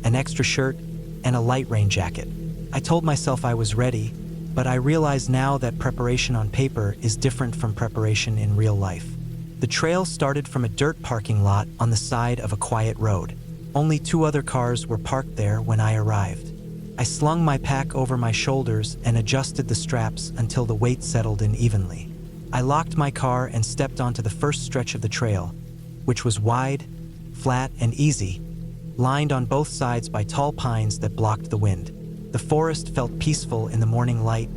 an extra shirt, and a light rain jacket. I told myself I was ready, but I realize now that preparation on paper is different from preparation in real life. The trail started from a dirt parking lot on the side of a quiet road. Only 2 other cars were parked there when I arrived. I slung my pack over my shoulders and adjusted the straps until the weight settled in evenly. I locked my car and stepped onto the first stretch of the trail, which was wide, flat, and easy, lined on both sides by tall pines that blocked the wind. The forest felt peaceful in the morning light,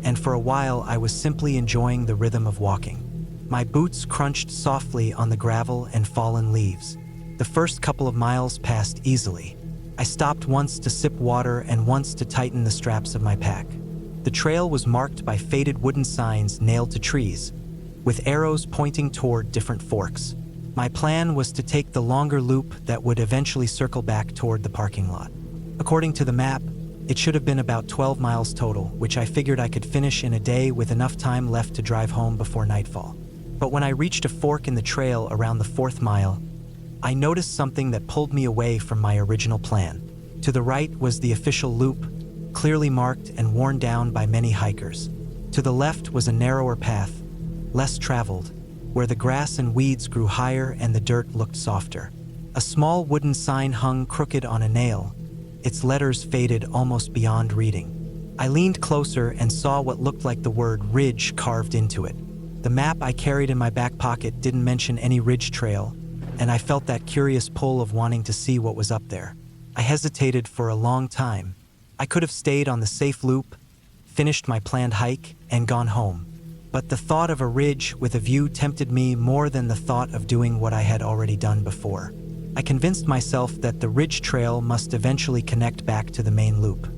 and for a while I was simply enjoying the rhythm of walking. My boots crunched softly on the gravel and fallen leaves. The first couple of miles passed easily. I stopped once to sip water and once to tighten the straps of my pack. The trail was marked by faded wooden signs nailed to trees, with arrows pointing toward different forks. My plan was to take the longer loop that would eventually circle back toward the parking lot. According to the map, it should have been about 12 miles total, which I figured I could finish in a day with enough time left to drive home before nightfall. But when I reached a fork in the trail around the 4th mile, I noticed something that pulled me away from my original plan. To the right was the official loop, clearly marked and worn down by many hikers. To the left was a narrower path, less traveled, where the grass and weeds grew higher and the dirt looked softer. A small wooden sign hung crooked on a nail, its letters faded almost beyond reading. I leaned closer and saw what looked like the word ridge carved into it. The map I carried in my back pocket didn't mention any ridge trail, and I felt that curious pull of wanting to see what was up there. I hesitated for a long time. I could have stayed on the safe loop, finished my planned hike, and gone home. But the thought of a ridge with a view tempted me more than the thought of doing what I had already done before. I convinced myself that the ridge trail must eventually connect back to the main loop.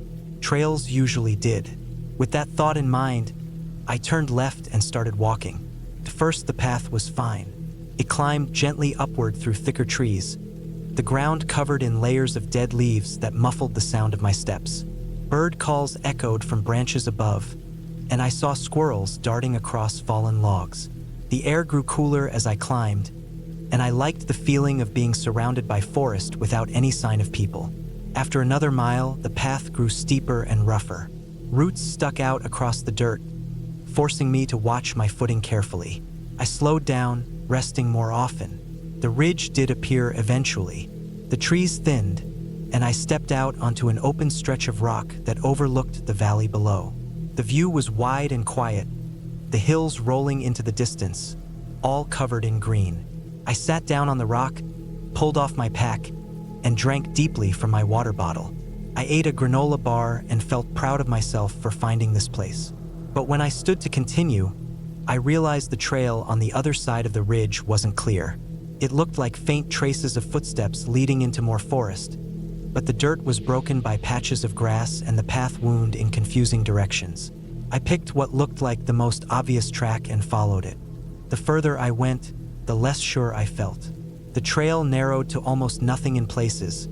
Trails usually did. With that thought in mind, I turned left and started walking. At first, the path was fine. It climbed gently upward through thicker trees, the ground covered in layers of dead leaves that muffled the sound of my steps. Bird calls echoed from branches above, and I saw squirrels darting across fallen logs. The air grew cooler as I climbed, and I liked the feeling of being surrounded by forest without any sign of people. After another mile, the path grew steeper and rougher. Roots stuck out across the dirt, forcing me to watch my footing carefully. I slowed down, resting more often. The ridge did appear eventually. The trees thinned, and I stepped out onto an open stretch of rock that overlooked the valley below. The view was wide and quiet, the hills rolling into the distance, all covered in green. I sat down on the rock, pulled off my pack, and drank deeply from my water bottle. I ate a granola bar and felt proud of myself for finding this place. But when I stood to continue, I realized the trail on the other side of the ridge wasn't clear. It looked like faint traces of footsteps leading into more forest, but the dirt was broken by patches of grass and the path wound in confusing directions. I picked what looked like the most obvious track and followed it. The further I went, the less sure I felt. The trail narrowed to almost nothing in places,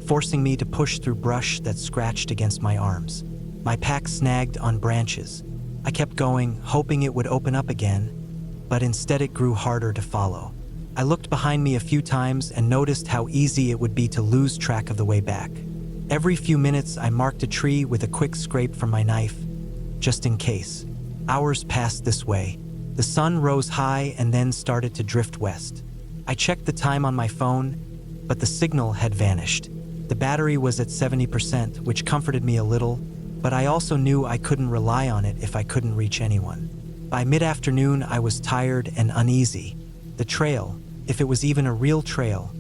forcing me to push through brush that scratched against my arms. My pack snagged on branches. I kept going, hoping it would open up again, but instead it grew harder to follow. I looked behind me a few times and noticed how easy it would be to lose track of the way back. Every few minutes I marked a tree with a quick scrape from my knife, just in case. Hours passed this way. The sun rose high and then started to drift west. I checked the time on my phone, but the signal had vanished. The battery was at 70%, which comforted me a little, but I also knew I couldn't rely on it if I couldn't reach anyone. By mid-afternoon, I was tired and uneasy. The trail, if it was even a real trail,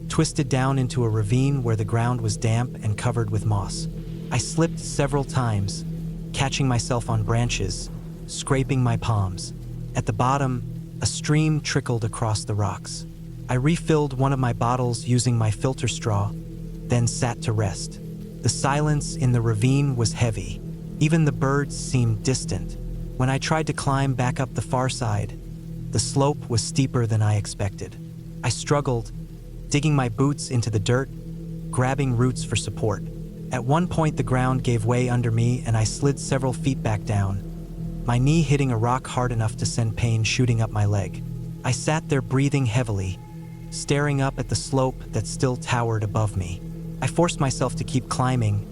twisted down into a ravine where the ground was damp and covered with moss. I slipped several times, catching myself on branches, scraping my palms. At the bottom, a stream trickled across the rocks. I refilled one of my bottles using my filter straw, then sat to rest. The silence in the ravine was heavy. Even the birds seemed distant. When I tried to climb back up the far side, the slope was steeper than I expected. I struggled, digging my boots into the dirt, grabbing roots for support. At one point, the ground gave way under me and I slid several feet back down, my knee hitting a rock hard enough to send pain shooting up my leg. I sat there breathing heavily, staring up at the slope that still towered above me. I forced myself to keep climbing,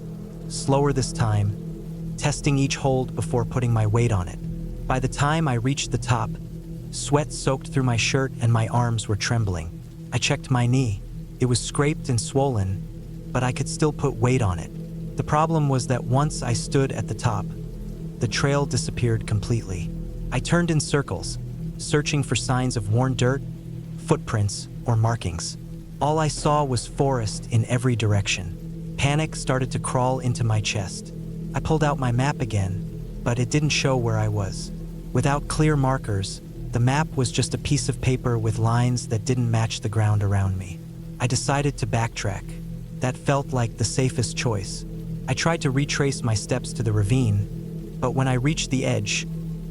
slower this time, testing each hold before putting my weight on it. By the time I reached the top, sweat soaked through my shirt and my arms were trembling. I checked my knee. It was scraped and swollen, but I could still put weight on it. The problem was that once I stood at the top, the trail disappeared completely. I turned in circles, searching for signs of worn dirt, footprints, or markings. All I saw was forest in every direction. Panic started to crawl into my chest. I pulled out my map again, but it didn't show where I was. Without clear markers, the map was just a piece of paper with lines that didn't match the ground around me. I decided to backtrack. That felt like the safest choice. I tried to retrace my steps to the ravine, but when I reached the edge,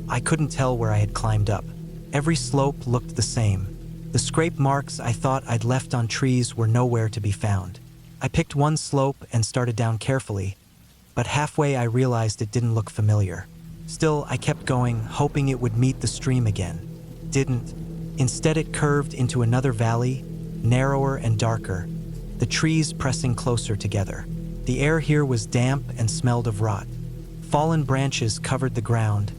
I couldn't tell where I had climbed up. Every slope looked the same. The scrape marks I thought I'd left on trees were nowhere to be found. I picked one slope and started down carefully, but halfway I realized it didn't look familiar. Still, I kept going, hoping it would meet the stream again. Didn't. Instead, it curved into another valley, narrower and darker, the trees pressing closer together. The air here was damp and smelled of rot. Fallen branches covered the ground,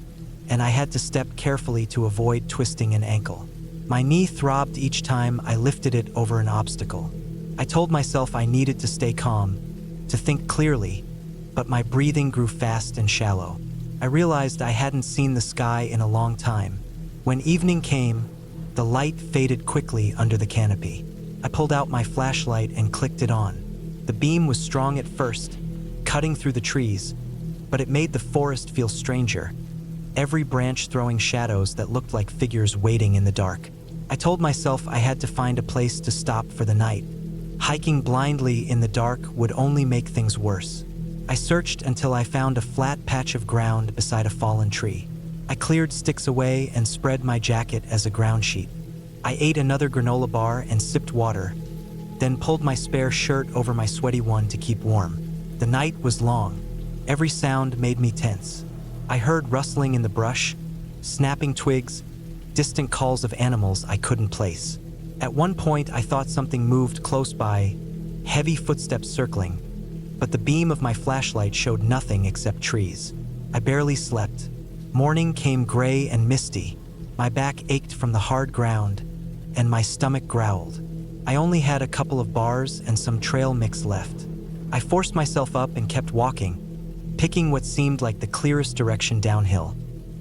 and I had to step carefully to avoid twisting an ankle. My knee throbbed each time I lifted it over an obstacle. I told myself I needed to stay calm, to think clearly, but my breathing grew fast and shallow. I realized I hadn't seen the sky in a long time. When evening came, the light faded quickly under the canopy. I pulled out my flashlight and clicked it on. The beam was strong at first, cutting through the trees, but it made the forest feel stranger, every branch throwing shadows that looked like figures waiting in the dark. I told myself I had to find a place to stop for the night. Hiking blindly in the dark would only make things worse. I searched until I found a flat patch of ground beside a fallen tree. I cleared sticks away and spread my jacket as a ground sheet. I ate another granola bar and sipped water, then pulled my spare shirt over my sweaty one to keep warm. The night was long. Every sound made me tense. I heard rustling in the brush, snapping twigs, distant calls of animals I couldn't place. At one point, I thought something moved close by, heavy footsteps circling, but the beam of my flashlight showed nothing except trees. I barely slept. Morning came gray and misty. My back ached from the hard ground, and my stomach growled. I only had a couple of bars and some trail mix left. I forced myself up and kept walking, picking what seemed like the clearest direction downhill,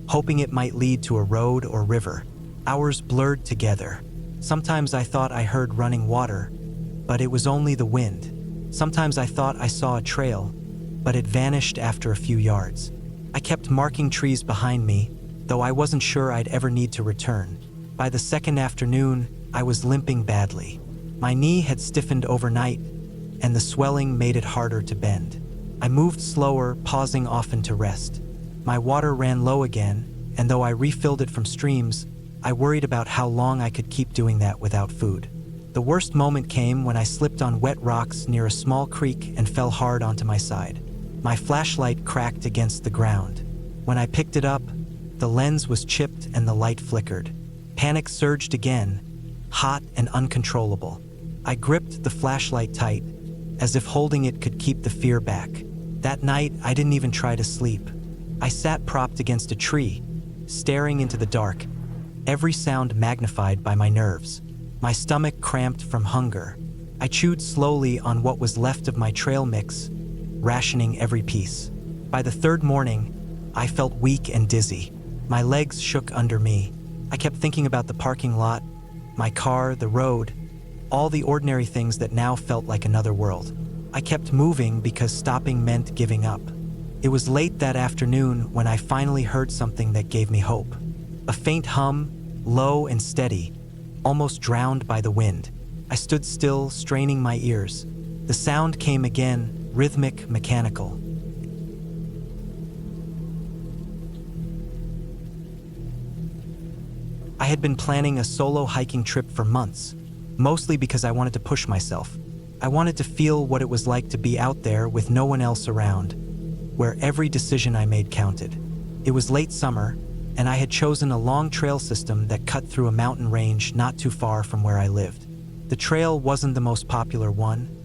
hoping it might lead to a road or river. Hours blurred together. Sometimes I thought I heard running water, but it was only the wind. Sometimes I thought I saw a trail, but it vanished after a few yards. I kept marking trees behind me, though I wasn't sure I'd ever need to return. By the second afternoon, I was limping badly. My knee had stiffened overnight, and the swelling made it harder to bend. I moved slower, pausing often to rest. My water ran low again, and though I refilled it from streams, I worried about how long I could keep doing that without food. The worst moment came when I slipped on wet rocks near a small creek and fell hard onto my side. My flashlight cracked against the ground. When I picked it up, the lens was chipped and the light flickered. Panic surged again, hot and uncontrollable. I gripped the flashlight tight, as if holding it could keep the fear back. That night, I didn't even try to sleep. I sat propped against a tree, staring into the dark, every sound magnified by my nerves. My stomach cramped from hunger. I chewed slowly on what was left of my trail mix, rationing every piece. By the third morning, I felt weak and dizzy. My legs shook under me. I kept thinking about the parking lot, my car, the road, all the ordinary things that now felt like another world. I kept moving because stopping meant giving up. It was late that afternoon when I finally heard something that gave me hope. A faint hum, low and steady, almost drowned by the wind. I stood still, straining my ears. The sound came again, rhythmic, mechanical. I had been planning a solo hiking trip for months, mostly because I wanted to push myself. I wanted to feel what it was like to be out there with no one else around, where every decision I made counted. It was late summer, and I had chosen a long trail system that cut through a mountain range not too far from where I lived. The trail wasn't the most popular one,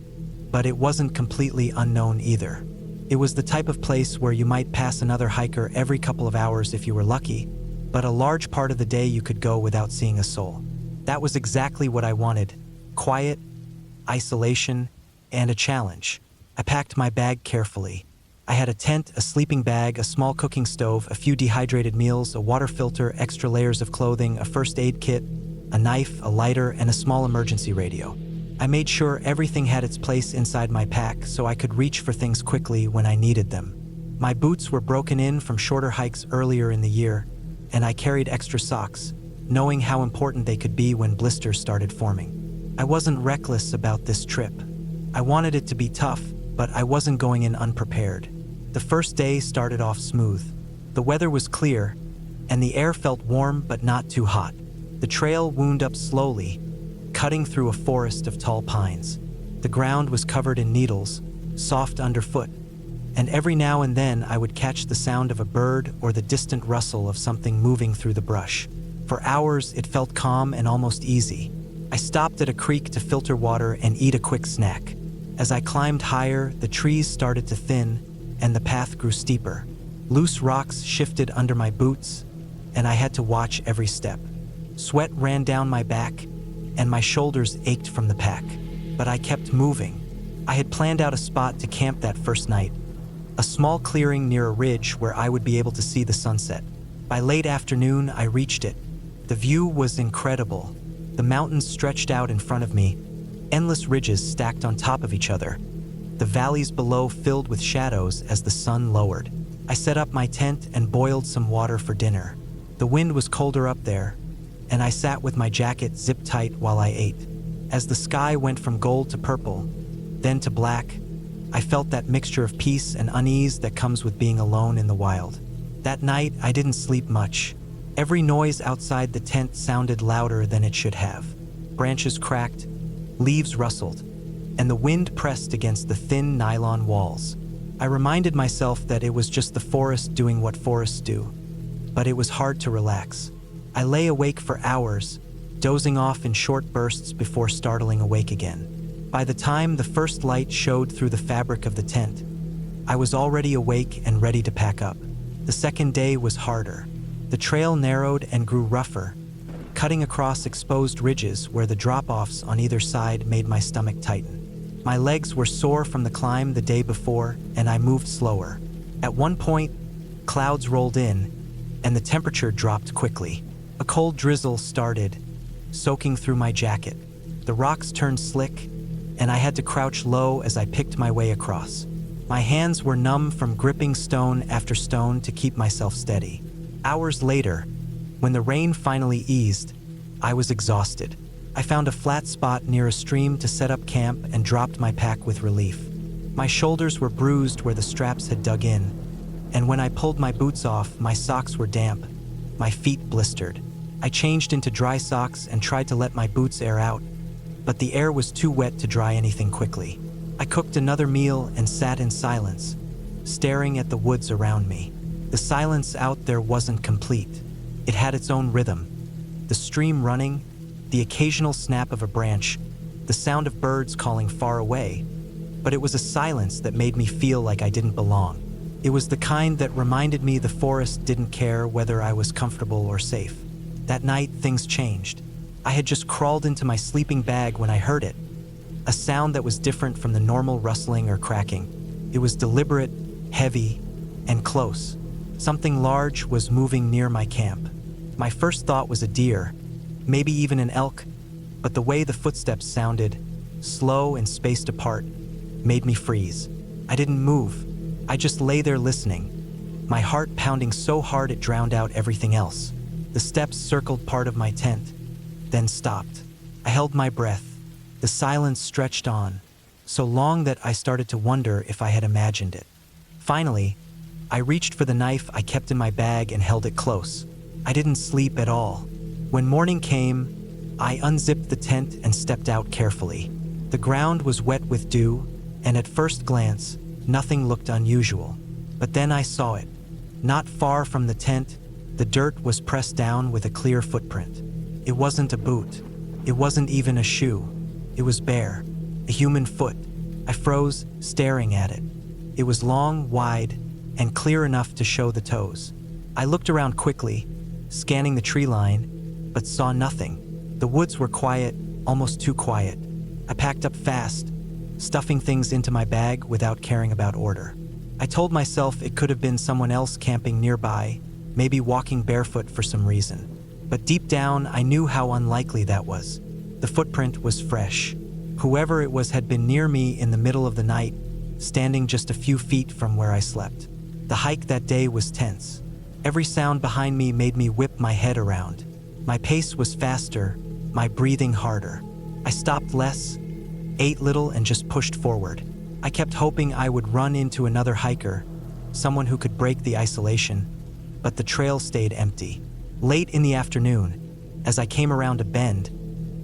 but it wasn't completely unknown either. It was the type of place where you might pass another hiker every couple of hours if you were lucky, but a large part of the day you could go without seeing a soul. That was exactly what I wanted: quiet, isolation, and a challenge. I packed my bag carefully. I had a tent, a sleeping bag, a small cooking stove, a few dehydrated meals, a water filter, extra layers of clothing, a first aid kit, a knife, a lighter, and a small emergency radio. I made sure everything had its place inside my pack so I could reach for things quickly when I needed them. My boots were broken in from shorter hikes earlier in the year, and I carried extra socks, knowing how important they could be when blisters started forming. I wasn't reckless about this trip. I wanted it to be tough, but I wasn't going in unprepared. The first day started off smooth. The weather was clear, and the air felt warm but not too hot. The trail wound up slowly, cutting through a forest of tall pines. The ground was covered in needles, soft underfoot, and every now and then I would catch the sound of a bird or the distant rustle of something moving through the brush. For hours, it felt calm and almost easy. I stopped at a creek to filter water and eat a quick snack. As I climbed higher, the trees started to thin, and the path grew steeper. Loose rocks shifted under my boots, and I had to watch every step. Sweat ran down my back, and my shoulders ached from the pack. But I kept moving. I had planned out a spot to camp that first night, a small clearing near a ridge where I would be able to see the sunset. By late afternoon, I reached it. The view was incredible. The mountains stretched out in front of me, endless ridges stacked on top of each other. The valleys below filled with shadows as the sun lowered. I set up my tent and boiled some water for dinner. The wind was colder up there, and I sat with my jacket zipped tight while I ate. As the sky went from gold to purple, then to black, I felt that mixture of peace and unease that comes with being alone in the wild. That night, I didn't sleep much. Every noise outside the tent sounded louder than it should have. Branches cracked, leaves rustled, and the wind pressed against the thin nylon walls. I reminded myself that it was just the forest doing what forests do, but it was hard to relax. I lay awake for hours, dozing off in short bursts before startling awake again. By the time the first light showed through the fabric of the tent, I was already awake and ready to pack up. The second day was harder. The trail narrowed and grew rougher, cutting across exposed ridges where the drop-offs on either side made my stomach tighten. My legs were sore from the climb the day before, and I moved slower. At one point, clouds rolled in, and the temperature dropped quickly. A cold drizzle started, soaking through my jacket. The rocks turned slick, and I had to crouch low as I picked my way across. My hands were numb from gripping stone after stone to keep myself steady. Hours later, when the rain finally eased, I was exhausted. I found a flat spot near a stream to set up camp and dropped my pack with relief. My shoulders were bruised where the straps had dug in, and when I pulled my boots off, my socks were damp, my feet blistered. I changed into dry socks and tried to let my boots air out, but the air was too wet to dry anything quickly. I cooked another meal and sat in silence, staring at the woods around me. The silence out there wasn't complete. It had its own rhythm. The stream running, the occasional snap of a branch, the sound of birds calling far away. But it was a silence that made me feel like I didn't belong. It was the kind that reminded me the forest didn't care whether I was comfortable or safe. That night, things changed. I had just crawled into my sleeping bag when I heard it. A sound that was different from the normal rustling or cracking. It was deliberate, heavy, and close. Something large was moving near my camp. My first thought was a deer, maybe even an elk, but the way the footsteps sounded, slow and spaced apart, made me freeze. I didn't move. I just lay there listening, my heart pounding so hard it drowned out everything else. The steps circled part of my tent, then stopped. I held my breath. The silence stretched on, so long that I started to wonder if I had imagined it. Finally, I reached for the knife I kept in my bag and held it close. I didn't sleep at all. When morning came, I unzipped the tent and stepped out carefully. The ground was wet with dew, and at first glance, nothing looked unusual. But then I saw it. Not far from the tent, the dirt was pressed down with a clear footprint. It wasn't a boot. It wasn't even a shoe. It was bare, a human foot. I froze, staring at it. It was long, wide, and clear enough to show the toes. I looked around quickly, scanning the tree line, but saw nothing. The woods were quiet, almost too quiet. I packed up fast, stuffing things into my bag without caring about order. I told myself it could have been someone else camping nearby, maybe walking barefoot for some reason. But deep down, I knew how unlikely that was. The footprint was fresh. Whoever it was had been near me in the middle of the night, standing just a few feet from where I slept. The hike that day was tense. Every sound behind me made me whip my head around. My pace was faster, my breathing harder. I stopped less, ate little, and just pushed forward. I kept hoping I would run into another hiker, someone who could break the isolation, but the trail stayed empty. Late in the afternoon, as I came around a bend,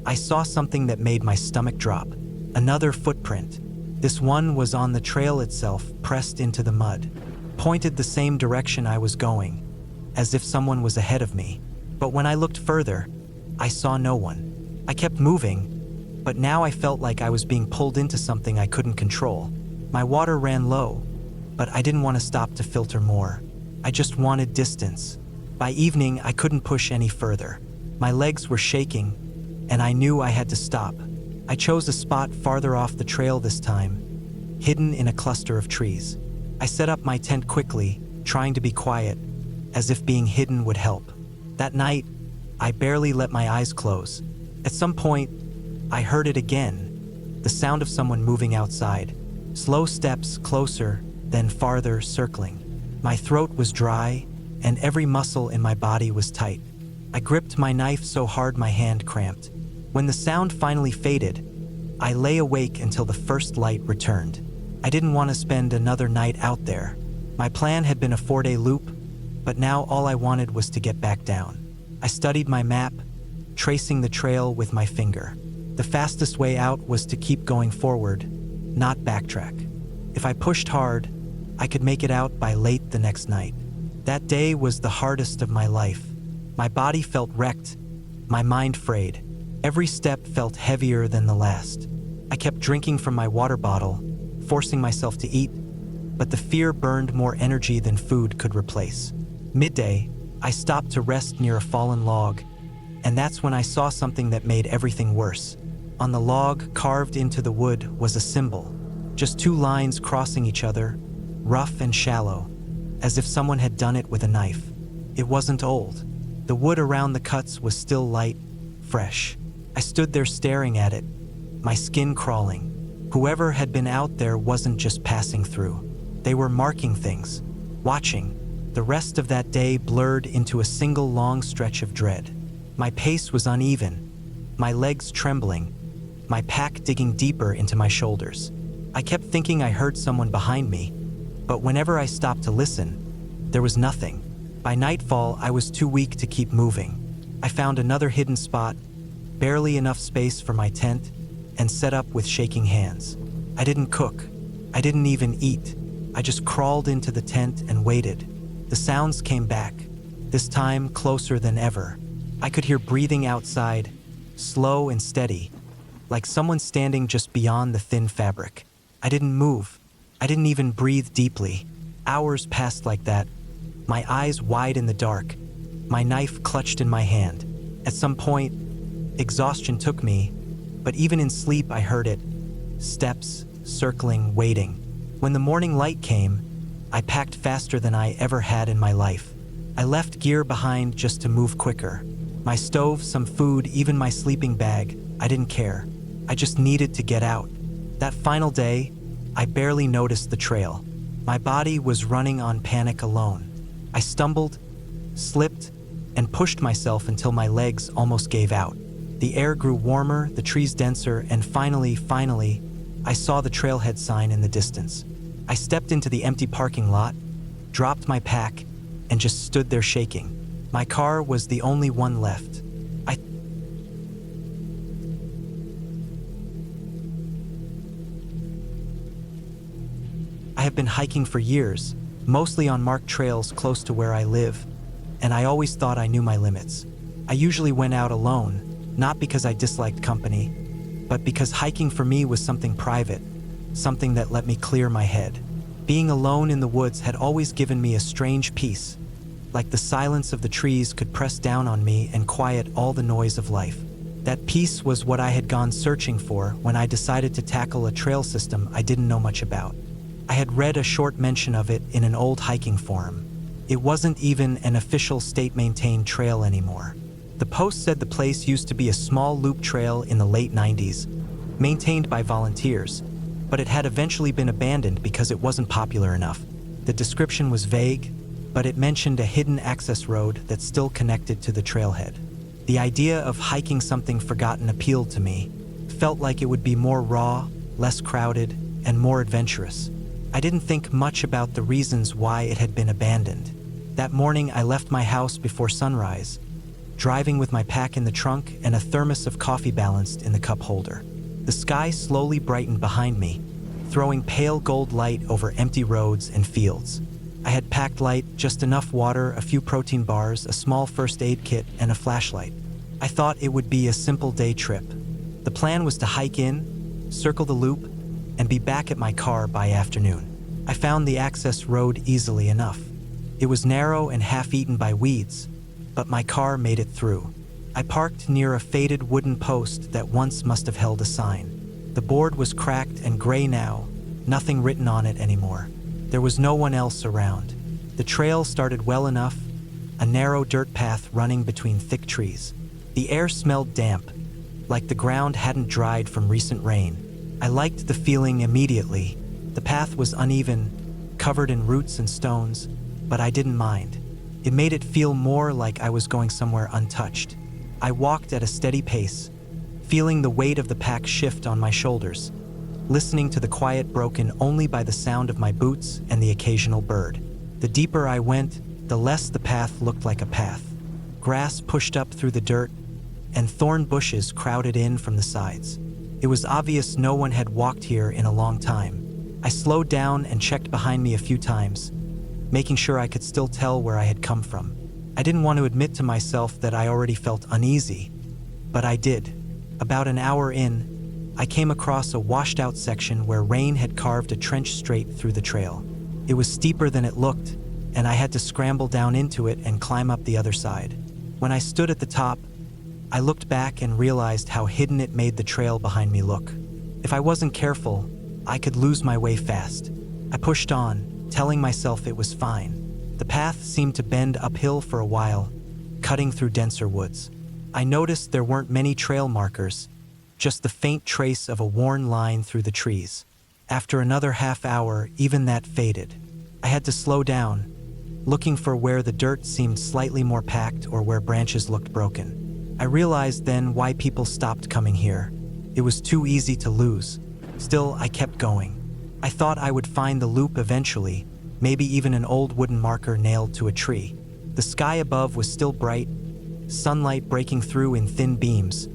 I saw something that made my stomach drop. Another footprint. This one was on the trail itself, pressed into the mud, pointed the same direction I was going, as if someone was ahead of me. But when I looked further, I saw no one. I kept moving, but now I felt like I was being pulled into something I couldn't control. My water ran low, but I didn't want to stop to filter more. I just wanted distance. By evening, I couldn't push any further. My legs were shaking, and I knew I had to stop. I chose a spot farther off the trail this time, hidden in a cluster of trees. I set up my tent quickly, trying to be quiet, as if being hidden would help. That night, I barely let my eyes close. At some point, I heard it again, the sound of someone moving outside. Slow steps, closer, then farther, circling. My throat was dry, and every muscle in my body was tight. I gripped my knife so hard my hand cramped. When the sound finally faded, I lay awake until the first light returned. I didn't want to spend another night out there. My plan had been a 4-day loop, but now all I wanted was to get back down. I studied my map, tracing the trail with my finger. The fastest way out was to keep going forward, not backtrack. If I pushed hard, I could make it out by late the next night. That day was the hardest of my life. My body felt wrecked, my mind frayed. Every step felt heavier than the last. I kept drinking from my water bottle, forcing myself to eat, but the fear burned more energy than food could replace. Midday, I stopped to rest near a fallen log, and that's when I saw something that made everything worse. On the log, carved into the wood, was a symbol. Just 2 lines crossing each other, rough and shallow, as if someone had done it with a knife. It wasn't old. The wood around the cuts was still light, fresh. I stood there staring at it, my skin crawling. Whoever had been out there wasn't just passing through. They were marking things, watching. The rest of that day blurred into a single long stretch of dread. My pace was uneven, my legs trembling, my pack digging deeper into my shoulders. I kept thinking I heard someone behind me, but whenever I stopped to listen, there was nothing. By nightfall, I was too weak to keep moving. I found another hidden spot, barely enough space for my tent, and set up with shaking hands. I didn't cook. I didn't even eat. I just crawled into the tent and waited. The sounds came back, this time closer than ever. I could hear breathing outside, slow and steady, like someone standing just beyond the thin fabric. I didn't move. I didn't even breathe deeply. Hours passed like that, my eyes wide in the dark, my knife clutched in my hand. At some point, exhaustion took me, but even in sleep I heard it. Steps, circling, waiting. When the morning light came, I packed faster than I ever had in my life. I left gear behind just to move quicker. My stove, some food, even my sleeping bag. I didn't care. I just needed to get out. That final day, I barely noticed the trail. My body was running on panic alone. I stumbled, slipped, and pushed myself until my legs almost gave out. The air grew warmer, the trees denser, and finally, I saw the trailhead sign in the distance. I stepped into the empty parking lot, dropped my pack, and just stood there shaking. My car was the only one left. I have been hiking for years, mostly on marked trails close to where I live, and I always thought I knew my limits. I usually went out alone, not because I disliked company, but because hiking for me was something private, something that let me clear my head. Being alone in the woods had always given me a strange peace, like the silence of the trees could press down on me and quiet all the noise of life. That peace was what I had gone searching for when I decided to tackle a trail system I didn't know much about. I had read a short mention of it in an old hiking forum. It wasn't even an official state-maintained trail anymore. The post said the place used to be a small loop trail in the late 90s, maintained by volunteers, but it had eventually been abandoned because it wasn't popular enough. The description was vague, but it mentioned a hidden access road that still connected to the trailhead. The idea of hiking something forgotten appealed to me. Felt like it would be more raw, less crowded, and more adventurous. I didn't think much about the reasons why it had been abandoned. That morning, I left my house before sunrise, driving with my pack in the trunk and a thermos of coffee balanced in the cup holder. The sky slowly brightened behind me, throwing pale gold light over empty roads and fields. I had packed light, just enough water, a few protein bars, a small first aid kit, and a flashlight. I thought it would be a simple day trip. The plan was to hike in, circle the loop, and be back at my car by afternoon. I found the access road easily enough. It was narrow and half-eaten by weeds, but my car made it through. I parked near a faded wooden post that once must have held a sign. The board was cracked and gray now, nothing written on it anymore. There was no one else around. The trail started well enough, a narrow dirt path running between thick trees. The air smelled damp, like the ground hadn't dried from recent rain. I liked the feeling immediately. The path was uneven, covered in roots and stones, but I didn't mind. It made it feel more like I was going somewhere untouched. I walked at a steady pace, feeling the weight of the pack shift on my shoulders, listening to the quiet broken only by the sound of my boots and the occasional bird. The deeper I went, the less the path looked like a path. Grass pushed up through the dirt, and thorn bushes crowded in from the sides. It was obvious no one had walked here in a long time. I slowed down and checked behind me a few times, making sure I could still tell where I had come from. I didn't want to admit to myself that I already felt uneasy, but I did. About an hour in, I came across a washed-out section where rain had carved a trench straight through the trail. It was steeper than it looked, and I had to scramble down into it and climb up the other side. When I stood at the top, I looked back and realized how hidden it made the trail behind me look. If I wasn't careful, I could lose my way fast. I pushed on, telling myself it was fine. The path seemed to bend uphill for a while, cutting through denser woods. I noticed there weren't many trail markers, just the faint trace of a worn line through the trees. After another half hour, even that faded. I had to slow down, looking for where the dirt seemed slightly more packed or where branches looked broken. I realized then why people stopped coming here. It was too easy to lose. Still, I kept going. I thought I would find the loop eventually, maybe even an old wooden marker nailed to a tree. The sky above was still bright, sunlight breaking through in thin beams,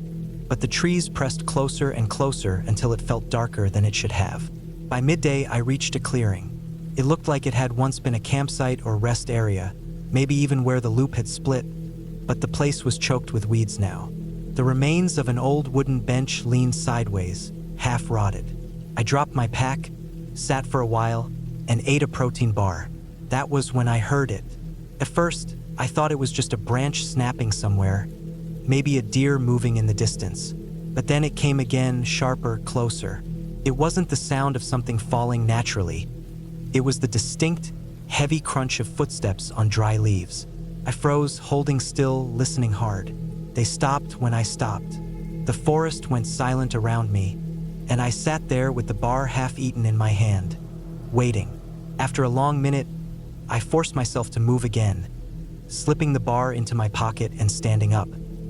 but the trees pressed closer and closer until it felt darker than it should have. By midday, I reached a clearing. It looked like it had once been a campsite or rest area, maybe even where the loop had split, but the place was choked with weeds now. The remains of an old wooden bench leaned sideways, half rotted. I dropped my pack, sat for a while, and ate a protein bar. That was when I heard it. At first, I thought it was just a branch snapping somewhere, maybe a deer moving in the distance. But then it came again, sharper, closer. It wasn't the sound of something falling naturally. It was the distinct, heavy crunch of footsteps on dry leaves. I froze, holding still, listening hard. They stopped when I stopped. The forest went silent around me, and I sat there with the bar half-eaten in my hand, waiting. After a long minute, I forced myself to move again, slipping the bar into my pocket and standing up.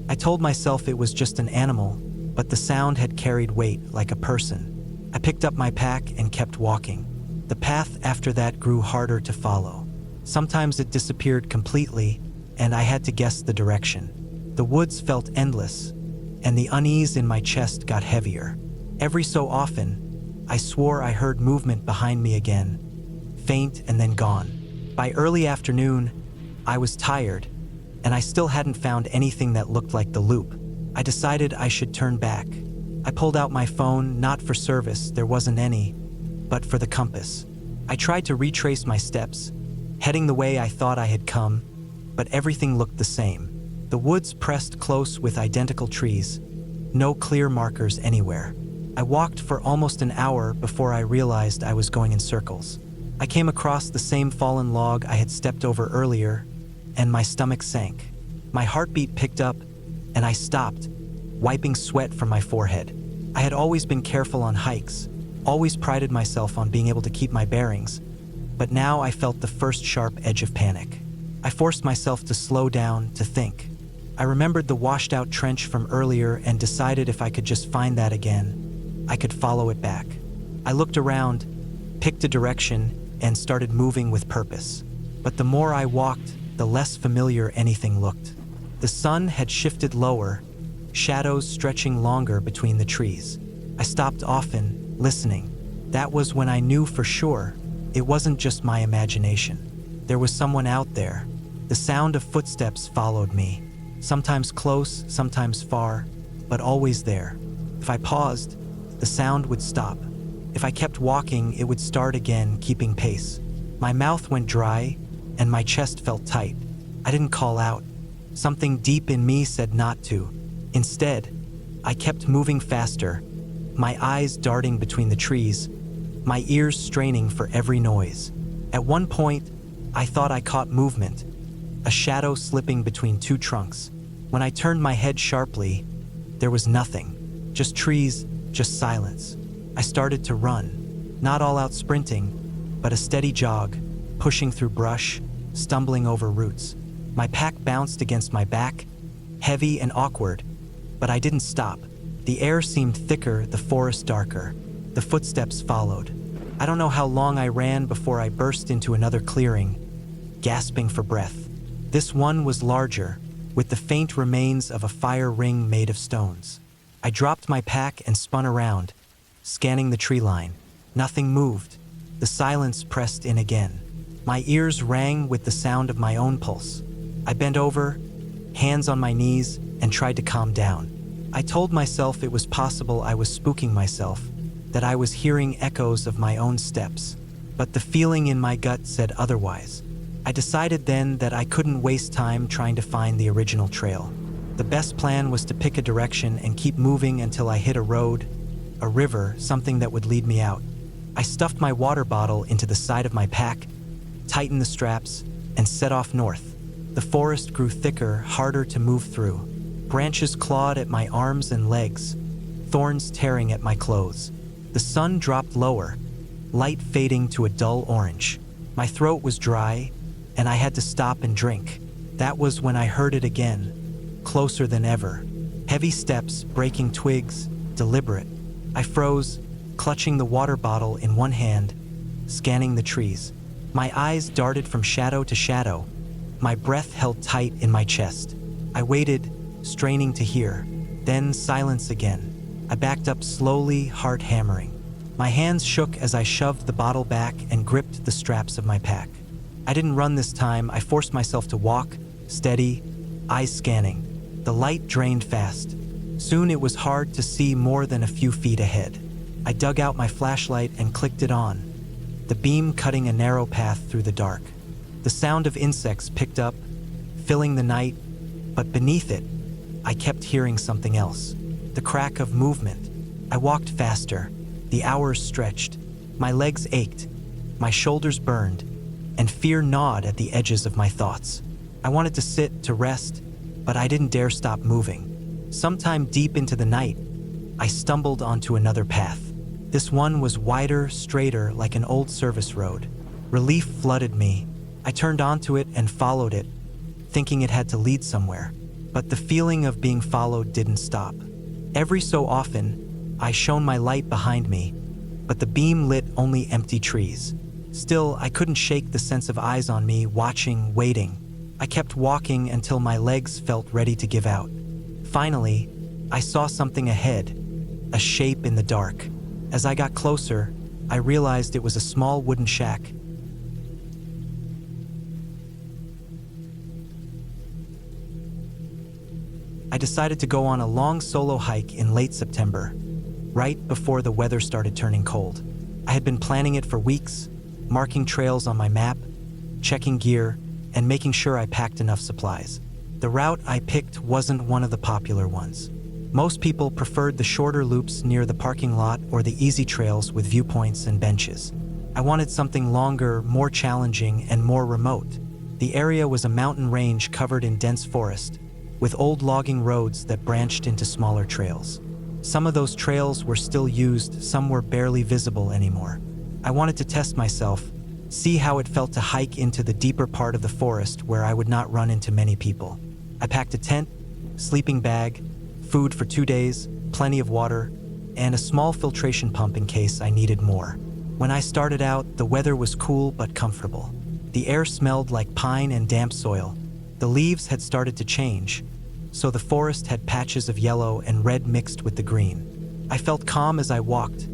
I told myself it was just an animal, but the sound had carried weight like a person. I picked up my pack and kept walking. The path after that grew harder to follow. Sometimes it disappeared completely, and I had to guess the direction. The woods felt endless, and the unease in my chest got heavier. Every so often, I swore I heard movement behind me again, faint and then gone. By early afternoon, I was tired, and I still hadn't found anything that looked like the loop. I decided I should turn back. I pulled out my phone, not for service, there wasn't any, but for the compass. I tried to retrace my steps, heading the way I thought I had come, but everything looked the same. The woods pressed close with identical trees, no clear markers anywhere. I walked for almost an hour before I realized I was going in circles. I came across the same fallen log I had stepped over earlier, and my stomach sank. My heartbeat picked up, and I stopped, wiping sweat from my forehead. I had always been careful on hikes, always prided myself on being able to keep my bearings, but now I felt the first sharp edge of panic. I forced myself to slow down, to think. I remembered the washed-out trench from earlier and decided if I could just find that again, I could follow it back. I looked around, picked a direction, and started moving with purpose. But the more I walked, the less familiar anything looked. The sun had shifted lower, shadows stretching longer between the trees. I stopped often, listening. That was when I knew for sure it wasn't just my imagination. There was someone out there. The sound of footsteps followed me, sometimes close, sometimes far, but always there. If I paused, the sound would stop. If I kept walking, it would start again, keeping pace. My mouth went dry, and my chest felt tight. I didn't call out. Something deep in me said not to. Instead, I kept moving faster, my eyes darting between the trees, my ears straining for every noise. At one point, I thought I caught movement, a shadow slipping between two trunks. When I turned my head sharply, there was nothing. Just trees, just silence. I started to run, not all out sprinting, but a steady jog, pushing through brush, stumbling over roots. My pack bounced against my back, heavy and awkward, but I didn't stop. The air seemed thicker, the forest darker. The footsteps followed. I don't know how long I ran before I burst into another clearing, gasping for breath. This one was larger, with the faint remains of a fire ring made of stones. I dropped my pack and spun around, scanning the tree line. Nothing moved. The silence pressed in again. My ears rang with the sound of my own pulse. I bent over, hands on my knees, and tried to calm down. I told myself it was possible I was spooking myself, that I was hearing echoes of my own steps. But the feeling in my gut said otherwise. I decided then that I couldn't waste time trying to find the original trail. The best plan was to pick a direction and keep moving until I hit a road, a river, something that would lead me out. I stuffed my water bottle into the side of my pack, tightened the straps, and set off north. The forest grew thicker, harder to move through. Branches clawed at my arms and legs, thorns tearing at my clothes. The sun dropped lower, light fading to a dull orange. My throat was dry, and I had to stop and drink. That was when I heard it again, closer than ever. Heavy steps, breaking twigs, deliberate. I froze, clutching the water bottle in one hand, scanning the trees. My eyes darted from shadow to shadow, my breath held tight in my chest. I waited, straining to hear. Then silence again. I backed up slowly, heart hammering. My hands shook as I shoved the bottle back and gripped the straps of my pack. I didn't run this time. I forced myself to walk, steady, eyes scanning. The light drained fast. Soon it was hard to see more than a few feet ahead. I dug out my flashlight and clicked it on, the beam cutting a narrow path through the dark. The sound of insects picked up, filling the night, but beneath it, I kept hearing something else. The crack of movement. I walked faster. The hours stretched. My legs ached. My shoulders burned. And fear gnawed at the edges of my thoughts. I wanted to sit, to rest, but I didn't dare stop moving. Sometime deep into the night, I stumbled onto another path. This one was wider, straighter, like an old service road. Relief flooded me. I turned onto it and followed it, thinking it had to lead somewhere. But the feeling of being followed didn't stop. Every so often, I shone my light behind me, but the beam lit only empty trees. Still, I couldn't shake the sense of eyes on me, watching, waiting. I kept walking until my legs felt ready to give out. Finally, I saw something ahead, a shape in the dark. As I got closer, I realized it was a small wooden shack. I decided to go on a long solo hike in late September, right before the weather started turning cold. I had been planning it for weeks, marking trails on my map, checking gear, and making sure I packed enough supplies. The route I picked wasn't one of the popular ones. Most people preferred the shorter loops near the parking lot or the easy trails with viewpoints and benches. I wanted something longer, more challenging, and more remote. The area was a mountain range covered in dense forest, with old logging roads that branched into smaller trails. Some of those trails were still used, some were barely visible anymore. I wanted to test myself, see how it felt to hike into the deeper part of the forest where I would not run into many people. I packed a tent, sleeping bag, food for 2 days, plenty of water, and a small filtration pump in case I needed more. When I started out, the weather was cool but comfortable. The air smelled like pine and damp soil. The leaves had started to change, so the forest had patches of yellow and red mixed with the green. I felt calm as I walked,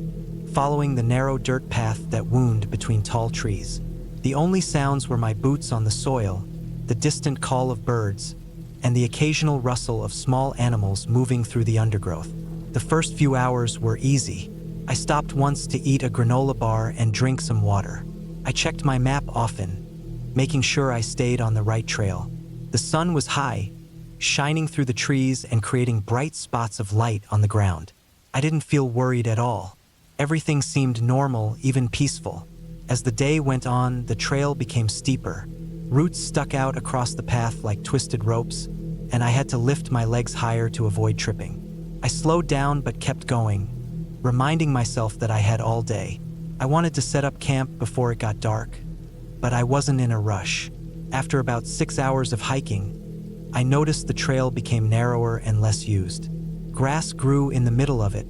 following the narrow dirt path that wound between tall trees. The only sounds were my boots on the soil, the distant call of birds, and the occasional rustle of small animals moving through the undergrowth. The first few hours were easy. I stopped once to eat a granola bar and drink some water. I checked my map often, making sure I stayed on the right trail. The sun was high, shining through the trees and creating bright spots of light on the ground. I didn't feel worried at all. Everything seemed normal, even peaceful. As the day went on, the trail became steeper. Roots stuck out across the path like twisted ropes, and I had to lift my legs higher to avoid tripping. I slowed down but kept going, reminding myself that I had all day. I wanted to set up camp before it got dark, but I wasn't in a rush. After about 6 hours of hiking, I noticed the trail became narrower and less used. Grass grew in the middle of it,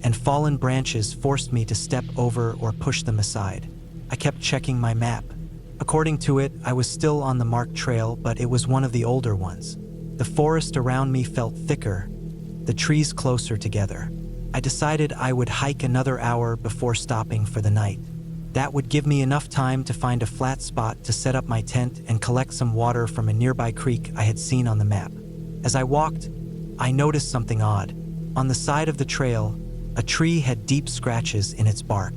and fallen branches forced me to step over or push them aside. I kept checking my map. According to it, I was still on the marked trail, but it was one of the older ones. The forest around me felt thicker, the trees closer together. I decided I would hike another hour before stopping for the night. That would give me enough time to find a flat spot to set up my tent and collect some water from a nearby creek I had seen on the map. As I walked, I noticed something odd. On the side of the trail, a tree had deep scratches in its bark.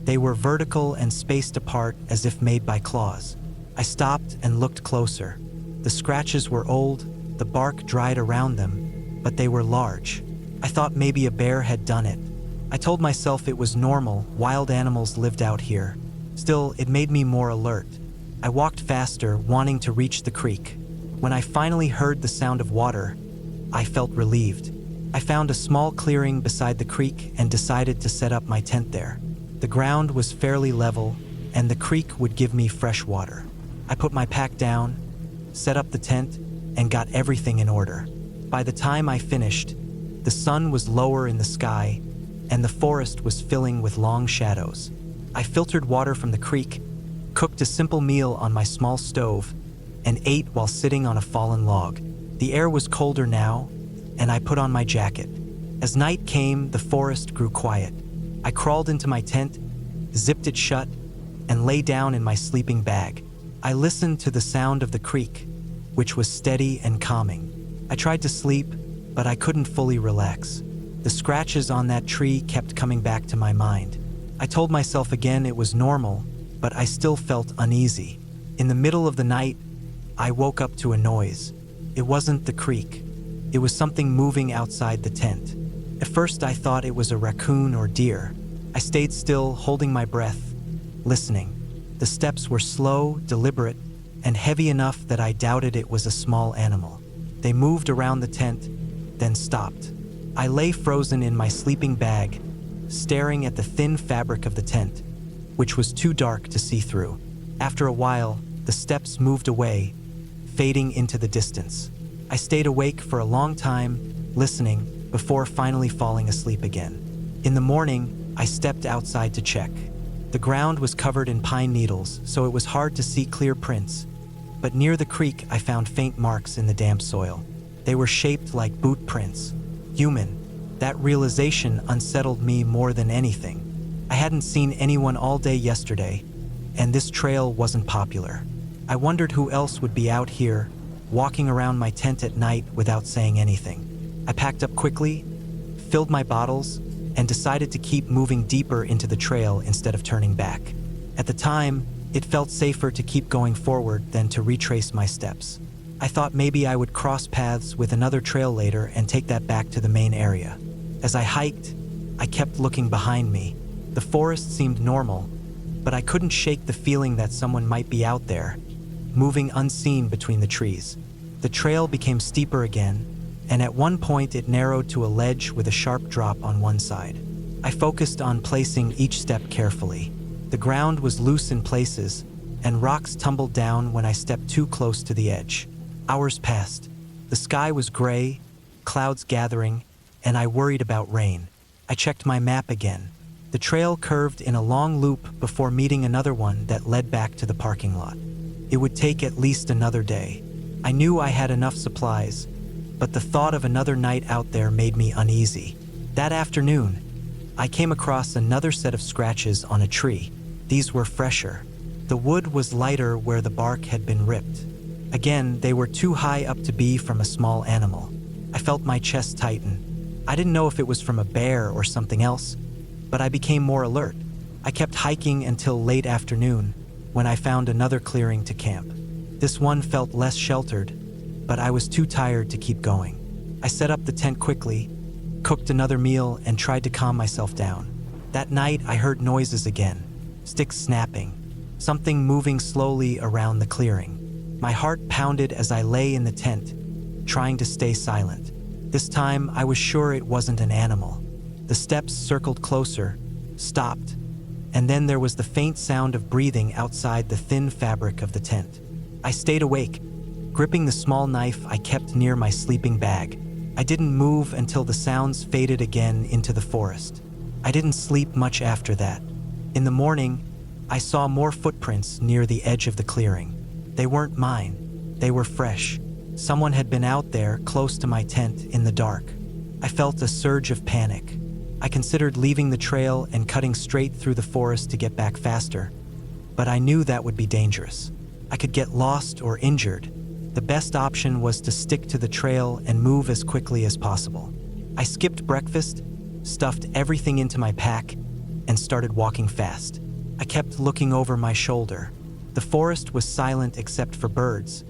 They were vertical and spaced apart as if made by claws. I stopped and looked closer. The scratches were old, the bark dried around them, but they were large. I thought maybe a bear had done it. I told myself it was normal, wild animals lived out here. Still, it made me more alert. I walked faster, wanting to reach the creek. When I finally heard the sound of water, I felt relieved. I found a small clearing beside the creek and decided to set up my tent there. The ground was fairly level, and the creek would give me fresh water. I put my pack down, set up the tent, and got everything in order. By the time I finished, the sun was lower in the sky, and the forest was filling with long shadows. I filtered water from the creek, cooked a simple meal on my small stove, and ate while sitting on a fallen log. The air was colder now, and I put on my jacket. As night came, the forest grew quiet. I crawled into my tent, zipped it shut, and lay down in my sleeping bag. I listened to the sound of the creek, which was steady and calming. I tried to sleep, but I couldn't fully relax. The scratches on that tree kept coming back to my mind. I told myself again it was normal, but I still felt uneasy. In the middle of the night, I woke up to a noise. It wasn't the creek. It was something moving outside the tent. At first I thought it was a raccoon or deer. I stayed still, holding my breath, listening. The steps were slow, deliberate, and heavy enough that I doubted it was a small animal. They moved around the tent, then stopped. I lay frozen in my sleeping bag, staring at the thin fabric of the tent, which was too dark to see through. After a while, the steps moved away, fading into the distance. I stayed awake for a long time, listening, before finally falling asleep again. In the morning, I stepped outside to check. The ground was covered in pine needles, so it was hard to see clear prints. But near the creek, I found faint marks in the damp soil. They were shaped like boot prints. Human. That realization unsettled me more than anything. I hadn't seen anyone all day yesterday, and this trail wasn't popular. I wondered who else would be out here, walking around my tent at night without saying anything. I packed up quickly, filled my bottles, and decided to keep moving deeper into the trail instead of turning back. At the time, it felt safer to keep going forward than to retrace my steps. I thought maybe I would cross paths with another trail later and take that back to the main area. As I hiked, I kept looking behind me. The forest seemed normal, but I couldn't shake the feeling that someone might be out there, moving unseen between the trees. The trail became steeper again, and at one point it narrowed to a ledge with a sharp drop on one side. I focused on placing each step carefully. The ground was loose in places, and rocks tumbled down when I stepped too close to the edge. Hours passed. The sky was gray, clouds gathering, and I worried about rain. I checked my map again. The trail curved in a long loop before meeting another one that led back to the parking lot. It would take at least another day. I knew I had enough supplies, but the thought of another night out there made me uneasy. That afternoon, I came across another set of scratches on a tree. These were fresher. The wood was lighter where the bark had been ripped. Again, they were too high up to be from a small animal. I felt my chest tighten. I didn't know if it was from a bear or something else, but I became more alert. I kept hiking until late afternoon, when I found another clearing to camp. This one felt less sheltered, but I was too tired to keep going. I set up the tent quickly, cooked another meal, and tried to calm myself down. That night, I heard noises again, sticks snapping, something moving slowly around the clearing. My heart pounded as I lay in the tent, trying to stay silent. This time, I was sure it wasn't an animal. The steps circled closer, stopped, and then there was the faint sound of breathing outside the thin fabric of the tent. I stayed awake, gripping the small knife I kept near my sleeping bag. I didn't move until the sounds faded again into the forest. I didn't sleep much after that. In the morning, I saw more footprints near the edge of the clearing. They weren't mine. They were fresh. Someone had been out there close to my tent in the dark. I felt a surge of panic. I considered leaving the trail and cutting straight through the forest to get back faster, but I knew that would be dangerous. I could get lost or injured. The best option was to stick to the trail and move as quickly as possible. I skipped breakfast, stuffed everything into my pack, and started walking fast. I kept looking over my shoulder. The forest was silent except for birds,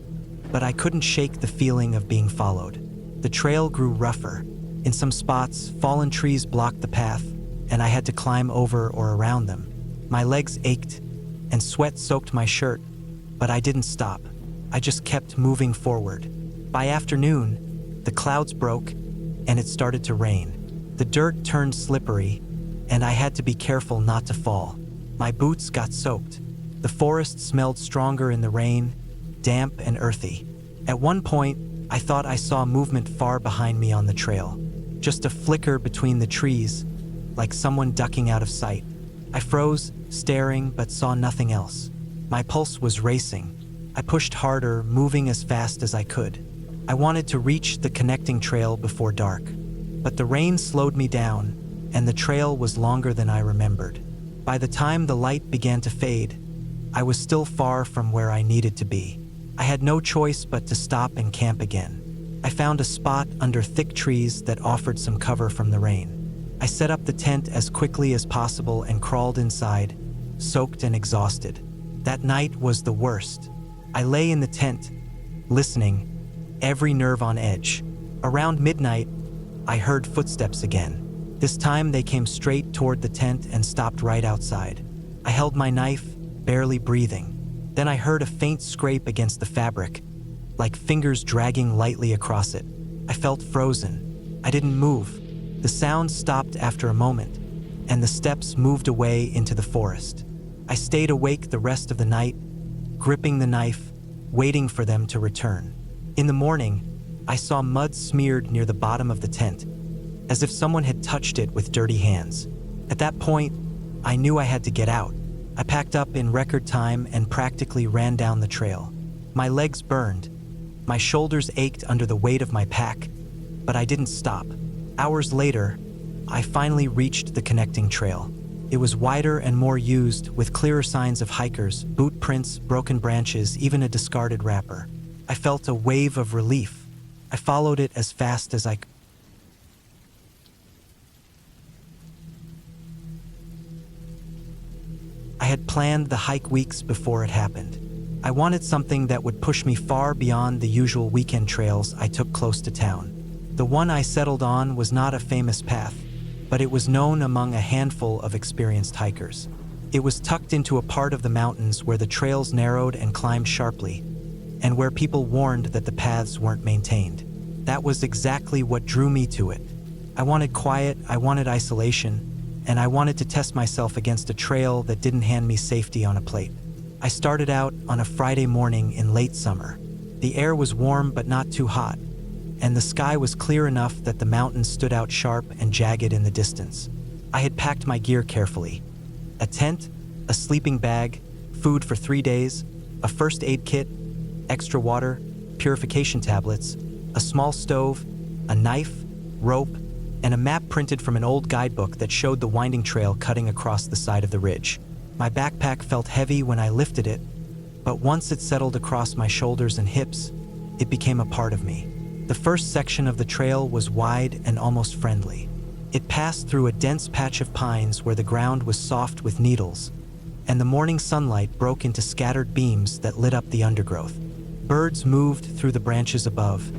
but I couldn't shake the feeling of being followed. The trail grew rougher. In some spots, fallen trees blocked the path, and I had to climb over or around them. My legs ached, and sweat soaked my shirt, but I didn't stop. I just kept moving forward. By afternoon, the clouds broke, and it started to rain. The dirt turned slippery, and I had to be careful not to fall. My boots got soaked. The forest smelled stronger in the rain, damp and earthy. At one point, I thought I saw movement far behind me on the trail. Just a flicker between the trees, like someone ducking out of sight. I froze, staring, but saw nothing else. My pulse was racing. I pushed harder, moving as fast as I could. I wanted to reach the connecting trail before dark, but the rain slowed me down, and the trail was longer than I remembered. By the time the light began to fade, I was still far from where I needed to be. I had no choice but to stop and camp again. I found a spot under thick trees that offered some cover from the rain. I set up the tent as quickly as possible and crawled inside, soaked and exhausted. That night was the worst. I lay in the tent, listening, every nerve on edge. Around midnight, I heard footsteps again. This time they came straight toward the tent and stopped right outside. I held my knife, barely breathing. Then I heard a faint scrape against the fabric, like fingers dragging lightly across it. I felt frozen. I didn't move. The sound stopped after a moment, and the steps moved away into the forest. I stayed awake the rest of the night, gripping the knife, waiting for them to return. In the morning, I saw mud smeared near the bottom of the tent, as if someone had touched it with dirty hands. At that point, I knew I had to get out. I packed up in record time and practically ran down the trail. My legs burned. My shoulders ached under the weight of my pack, but I didn't stop. Hours later, I finally reached the connecting trail. It was wider and more used, with clearer signs of hikers, boot prints, broken branches, even a discarded wrapper. I felt a wave of relief. I followed it as fast as I could. I had planned the hike weeks before it happened. I wanted something that would push me far beyond the usual weekend trails I took close to town. The one I settled on was not a famous path, but it was known among a handful of experienced hikers. It was tucked into a part of the mountains where the trails narrowed and climbed sharply, and where people warned that the paths weren't maintained. That was exactly what drew me to it. I wanted quiet, I wanted isolation, and I wanted to test myself against a trail that didn't hand me safety on a plate. I started out on a Friday morning in late summer. The air was warm but not too hot, and the sky was clear enough that the mountains stood out sharp and jagged in the distance. I had packed my gear carefully. A tent, a sleeping bag, food for 3 days, a first aid kit, extra water, purification tablets, a small stove, a knife, rope, and a map printed from an old guidebook that showed the winding trail cutting across the side of the ridge. My backpack felt heavy when I lifted it, but once it settled across my shoulders and hips, it became a part of me. The first section of the trail was wide and almost friendly. It passed through a dense patch of pines where the ground was soft with needles, and the morning sunlight broke into scattered beams that lit up the undergrowth. Birds moved through the branches above,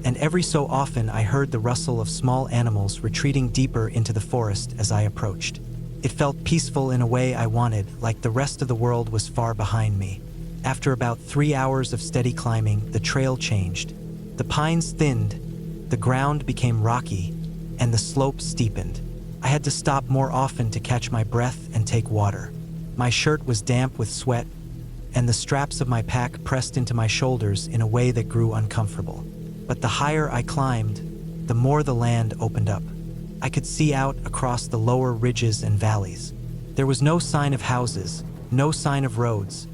and every so often I heard the rustle of small animals retreating deeper into the forest as I approached. It felt peaceful in a way I wanted, like the rest of the world was far behind me. After about 3 hours of steady climbing, the trail changed. The pines thinned, the ground became rocky, and the slope steepened. I had to stop more often to catch my breath and take water. My shirt was damp with sweat, and the straps of my pack pressed into my shoulders in a way that grew uncomfortable. But the higher I climbed, the more the land opened up. I could see out across the lower ridges and valleys. There was no sign of houses, no sign of roads,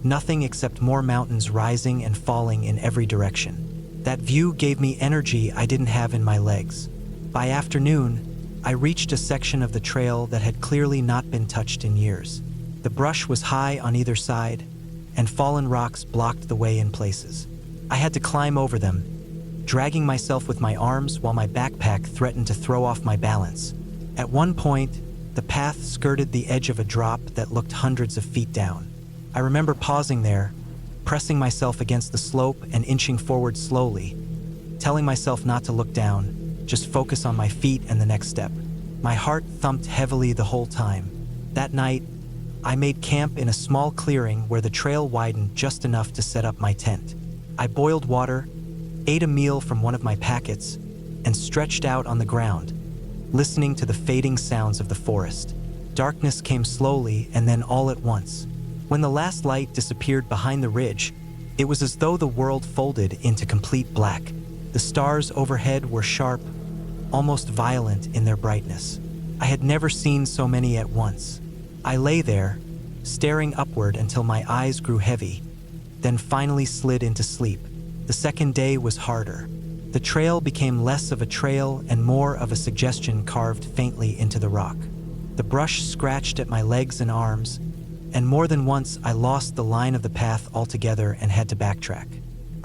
nothing except more mountains rising and falling in every direction. That view gave me energy I didn't have in my legs. By afternoon, I reached a section of the trail that had clearly not been touched in years. The brush was high on either side, and fallen rocks blocked the way in places. I had to climb over them, dragging myself with my arms while my backpack threatened to throw off my balance. At one point, the path skirted the edge of a drop that looked hundreds of feet down. I remember pausing there, pressing myself against the slope and inching forward slowly, telling myself not to look down, just focus on my feet and the next step. My heart thumped heavily the whole time. That night, I made camp in a small clearing where the trail widened just enough to set up my tent. I boiled water, ate a meal from one of my packets, and stretched out on the ground, listening to the fading sounds of the forest. Darkness came slowly and then all at once. When the last light disappeared behind the ridge, it was as though the world folded into complete black. The stars overhead were sharp, almost violent in their brightness. I had never seen so many at once. I lay there, staring upward until my eyes grew heavy, then finally slid into sleep. The second day was harder. The trail became less of a trail and more of a suggestion carved faintly into the rock. The brush scratched at my legs and arms, and more than once I lost the line of the path altogether and had to backtrack.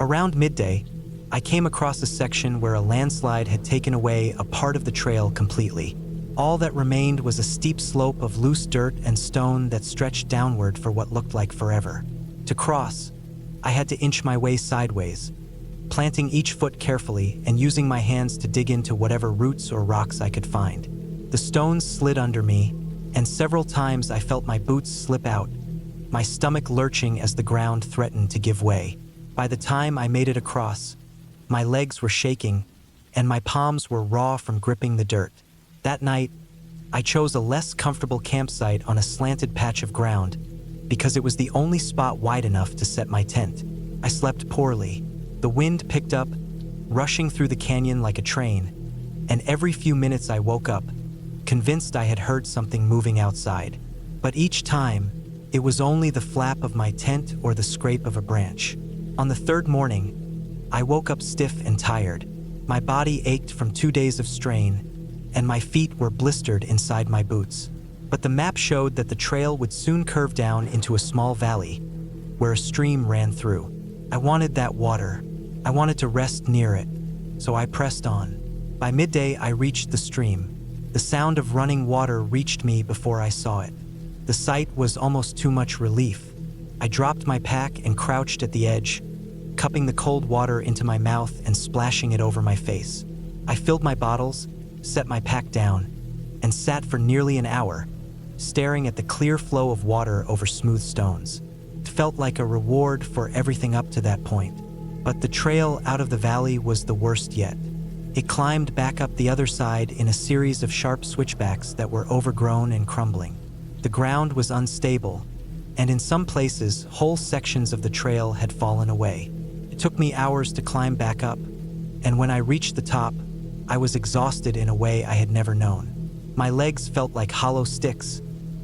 Around midday, I came across a section where a landslide had taken away a part of the trail completely. All that remained was a steep slope of loose dirt and stone that stretched downward for what looked like forever. To cross, I had to inch my way sideways, planting each foot carefully and using my hands to dig into whatever roots or rocks I could find. The stones slid under me, and several times I felt my boots slip out, my stomach lurching as the ground threatened to give way. By the time I made it across, my legs were shaking, and my palms were raw from gripping the dirt. That night, I chose a less comfortable campsite on a slanted patch of ground because it was the only spot wide enough to set my tent. I slept poorly. The wind picked up, rushing through the canyon like a train, and every few minutes I woke up, convinced I had heard something moving outside. But each time, it was only the flap of my tent or the scrape of a branch. On the third morning, I woke up stiff and tired. My body ached from 2 days of strain, and my feet were blistered inside my boots. But the map showed that the trail would soon curve down into a small valley, where a stream ran through. I wanted that water. I wanted to rest near it, so I pressed on. By midday, I reached the stream. The sound of running water reached me before I saw it. The sight was almost too much relief. I dropped my pack and crouched at the edge, cupping the cold water into my mouth and splashing it over my face. I filled my bottles, set my pack down, and sat for nearly an hour, staring at the clear flow of water over smooth stones. It felt like a reward for everything up to that point. But the trail out of the valley was the worst yet. It climbed back up the other side in a series of sharp switchbacks that were overgrown and crumbling. The ground was unstable, and in some places, whole sections of the trail had fallen away. It took me hours to climb back up, and when I reached the top, I was exhausted in a way I had never known. My legs felt like hollow sticks,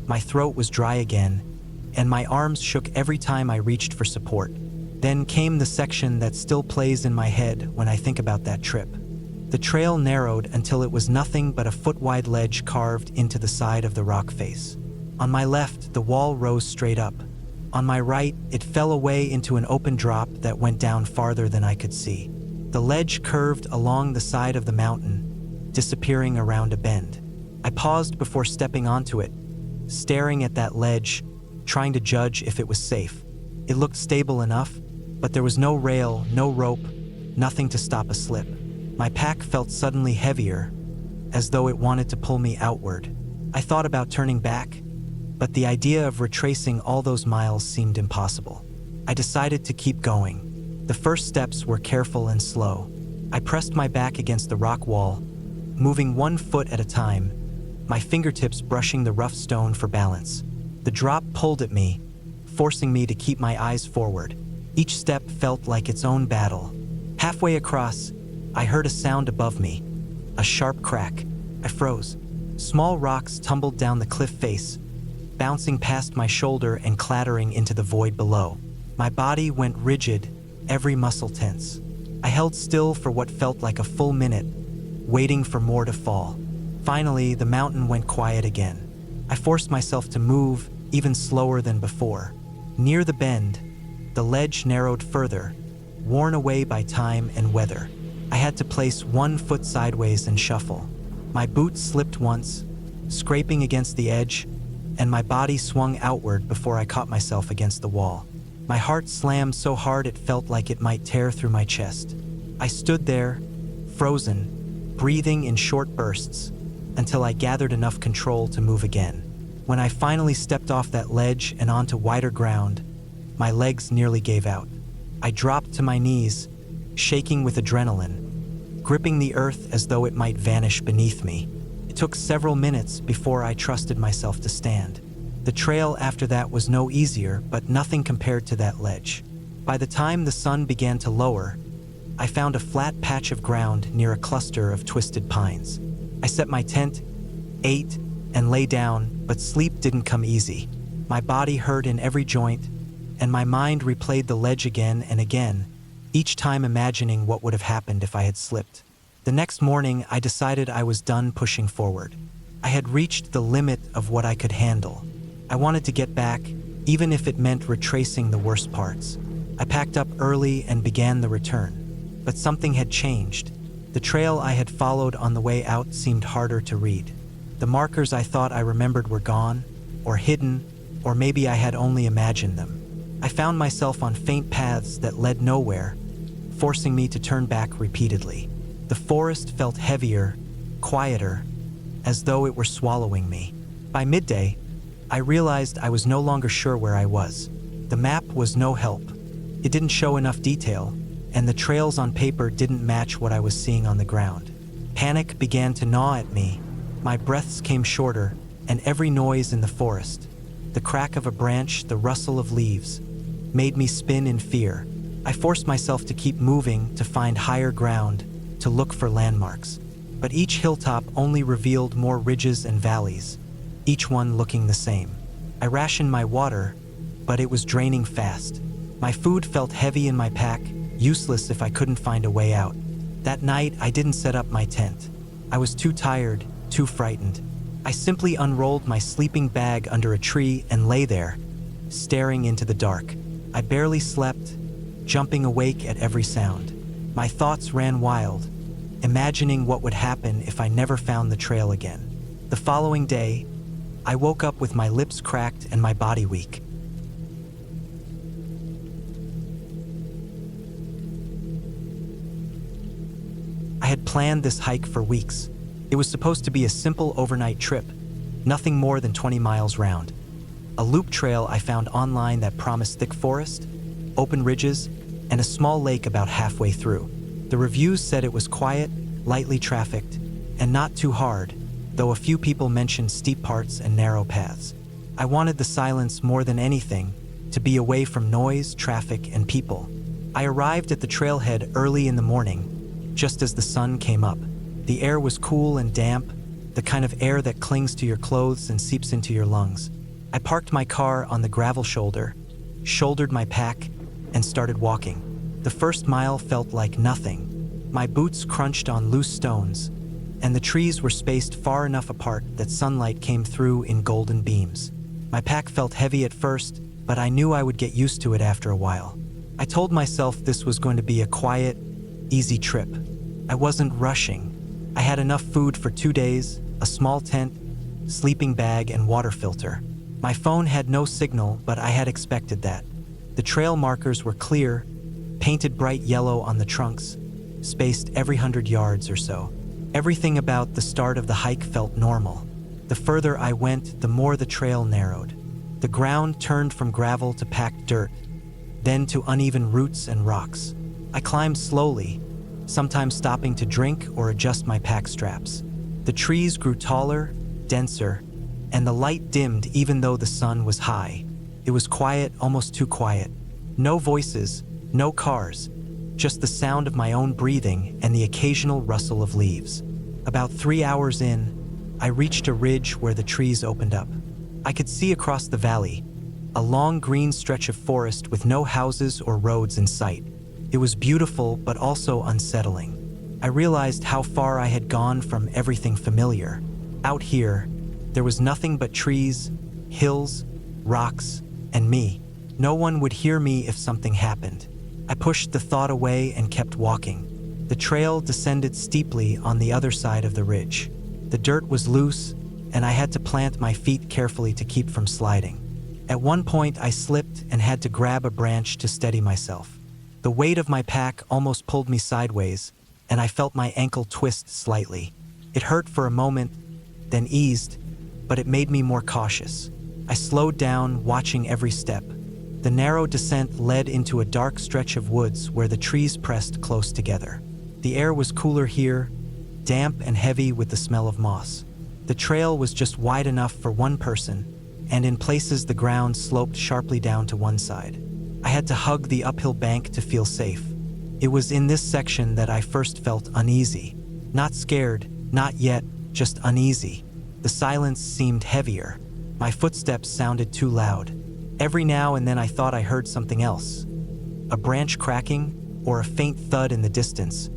my throat was dry again, and my arms shook every time I reached for support. Then came the section that still plays in my head when I think about that trip. The trail narrowed until it was nothing but a foot-wide ledge carved into the side of the rock face. On my left, the wall rose straight up. On my right, it fell away into an open drop that went down farther than I could see. The ledge curved along the side of the mountain, disappearing around a bend. I paused before stepping onto it, staring at that ledge, trying to judge if it was safe. It looked stable enough, but there was no rail, no rope, nothing to stop a slip. My pack felt suddenly heavier, as though it wanted to pull me outward. I thought about turning back, but the idea of retracing all those miles seemed impossible. I decided to keep going. The first steps were careful and slow. I pressed my back against the rock wall, moving 1 foot at a time, my fingertips brushing the rough stone for balance. The drop pulled at me, forcing me to keep my eyes forward. Each step felt like its own battle. Halfway across, I heard a sound above me, a sharp crack. I froze. Small rocks tumbled down the cliff face, bouncing past my shoulder and clattering into the void below. My body went rigid, every muscle tense. I held still for what felt like a full minute, waiting for more to fall. Finally, the mountain went quiet again. I forced myself to move, even slower than before. Near the bend, the ledge narrowed further, worn away by time and weather. I had to place 1 foot sideways and shuffle. My boot slipped once, scraping against the edge, and my body swung outward before I caught myself against the wall. My heart slammed so hard it felt like it might tear through my chest. I stood there, frozen, breathing in short bursts, until I gathered enough control to move again. When I finally stepped off that ledge and onto wider ground, my legs nearly gave out. I dropped to my knees, shaking with adrenaline, gripping the earth as though it might vanish beneath me. It took several minutes before I trusted myself to stand. The trail after that was no easier, but nothing compared to that ledge. By the time the sun began to lower, I found a flat patch of ground near a cluster of twisted pines. I set my tent, ate, and lay down, but sleep didn't come easy. My body hurt in every joint, and my mind replayed the ledge again and again, each time imagining what would have happened if I had slipped. The next morning, I decided I was done pushing forward. I had reached the limit of what I could handle. I wanted to get back, even if it meant retracing the worst parts. I packed up early and began the return. But something had changed. The trail I had followed on the way out seemed harder to read. The markers I thought I remembered were gone, or hidden, or maybe I had only imagined them. I found myself on faint paths that led nowhere, forcing me to turn back repeatedly. The forest felt heavier, quieter, as though it were swallowing me. By midday, I realized I was no longer sure where I was. The map was no help. It didn't show enough detail, and the trails on paper didn't match what I was seeing on the ground. Panic began to gnaw at me. My breaths came shorter, and every noise in the forest, the crack of a branch, the rustle of leaves, made me spin in fear. I forced myself to keep moving, to find higher ground, to look for landmarks. but each hilltop only revealed more ridges and valleys, each one looking the same. I rationed my water, but it was draining fast. My food felt heavy in my pack, useless if I couldn't find a way out. That night, I didn't set up my tent. I was too tired, too frightened. I simply unrolled my sleeping bag under a tree and lay there, staring into the dark. I barely slept, jumping awake at every sound. My thoughts ran wild, imagining what would happen if I never found the trail again. The following day, I woke up with my lips cracked and my body weak. I had planned this hike for weeks. It was supposed to be a simple overnight trip, nothing more than 20 miles round. A loop trail I found online that promised thick forest, open ridges, and a small lake about halfway through. The reviews said it was quiet, lightly trafficked, and not too hard, though a few people mentioned steep parts and narrow paths. I wanted the silence more than anything, to be away from noise, traffic, and people. I arrived at the trailhead early in the morning, just as the sun came up. The air was cool and damp, the kind of air that clings to your clothes and seeps into your lungs. I parked my car on the gravel shoulder, shouldered my pack, and started walking. The first mile felt like nothing. My boots crunched on loose stones, and the trees were spaced far enough apart that sunlight came through in golden beams. My pack felt heavy at first, but I knew I would get used to it after a while. I told myself this was going to be a quiet, easy trip. I wasn't rushing. I had enough food for 2 days, a small tent, sleeping bag, and water filter. My phone had no signal, but I had expected that. The trail markers were clear, painted bright yellow on the trunks, spaced every 100 yards or so. Everything about the start of the hike felt normal. The further I went, the more the trail narrowed. The ground turned from gravel to packed dirt, then to uneven roots and rocks. I climbed slowly, sometimes stopping to drink or adjust my pack straps. The trees grew taller, denser, and the light dimmed even though the sun was high. It was quiet, almost too quiet. No voices, no cars, just the sound of my own breathing and the occasional rustle of leaves. About 3 hours in, I reached a ridge where the trees opened up. I could see across the valley, a long green stretch of forest with no houses or roads in sight. It was beautiful, but also unsettling. I realized how far I had gone from everything familiar. Out here, there was nothing but trees, hills, rocks, and me. No one would hear me if something happened. I pushed the thought away and kept walking. The trail descended steeply on the other side of the ridge. The dirt was loose, and I had to plant my feet carefully to keep from sliding. At one point, I slipped and had to grab a branch to steady myself. The weight of my pack almost pulled me sideways, and I felt my ankle twist slightly. It hurt for a moment, then eased, but it made me more cautious. I slowed down, watching every step. The narrow descent led into a dark stretch of woods where the trees pressed close together. The air was cooler here, damp and heavy with the smell of moss. The trail was just wide enough for one person, and in places the ground sloped sharply down to one side. I had to hug the uphill bank to feel safe. It was in this section that I first felt uneasy. Not scared, not yet, just uneasy. The silence seemed heavier. My footsteps sounded too loud. Every now and then I thought I heard something else. A branch cracking or a faint thud in the distance.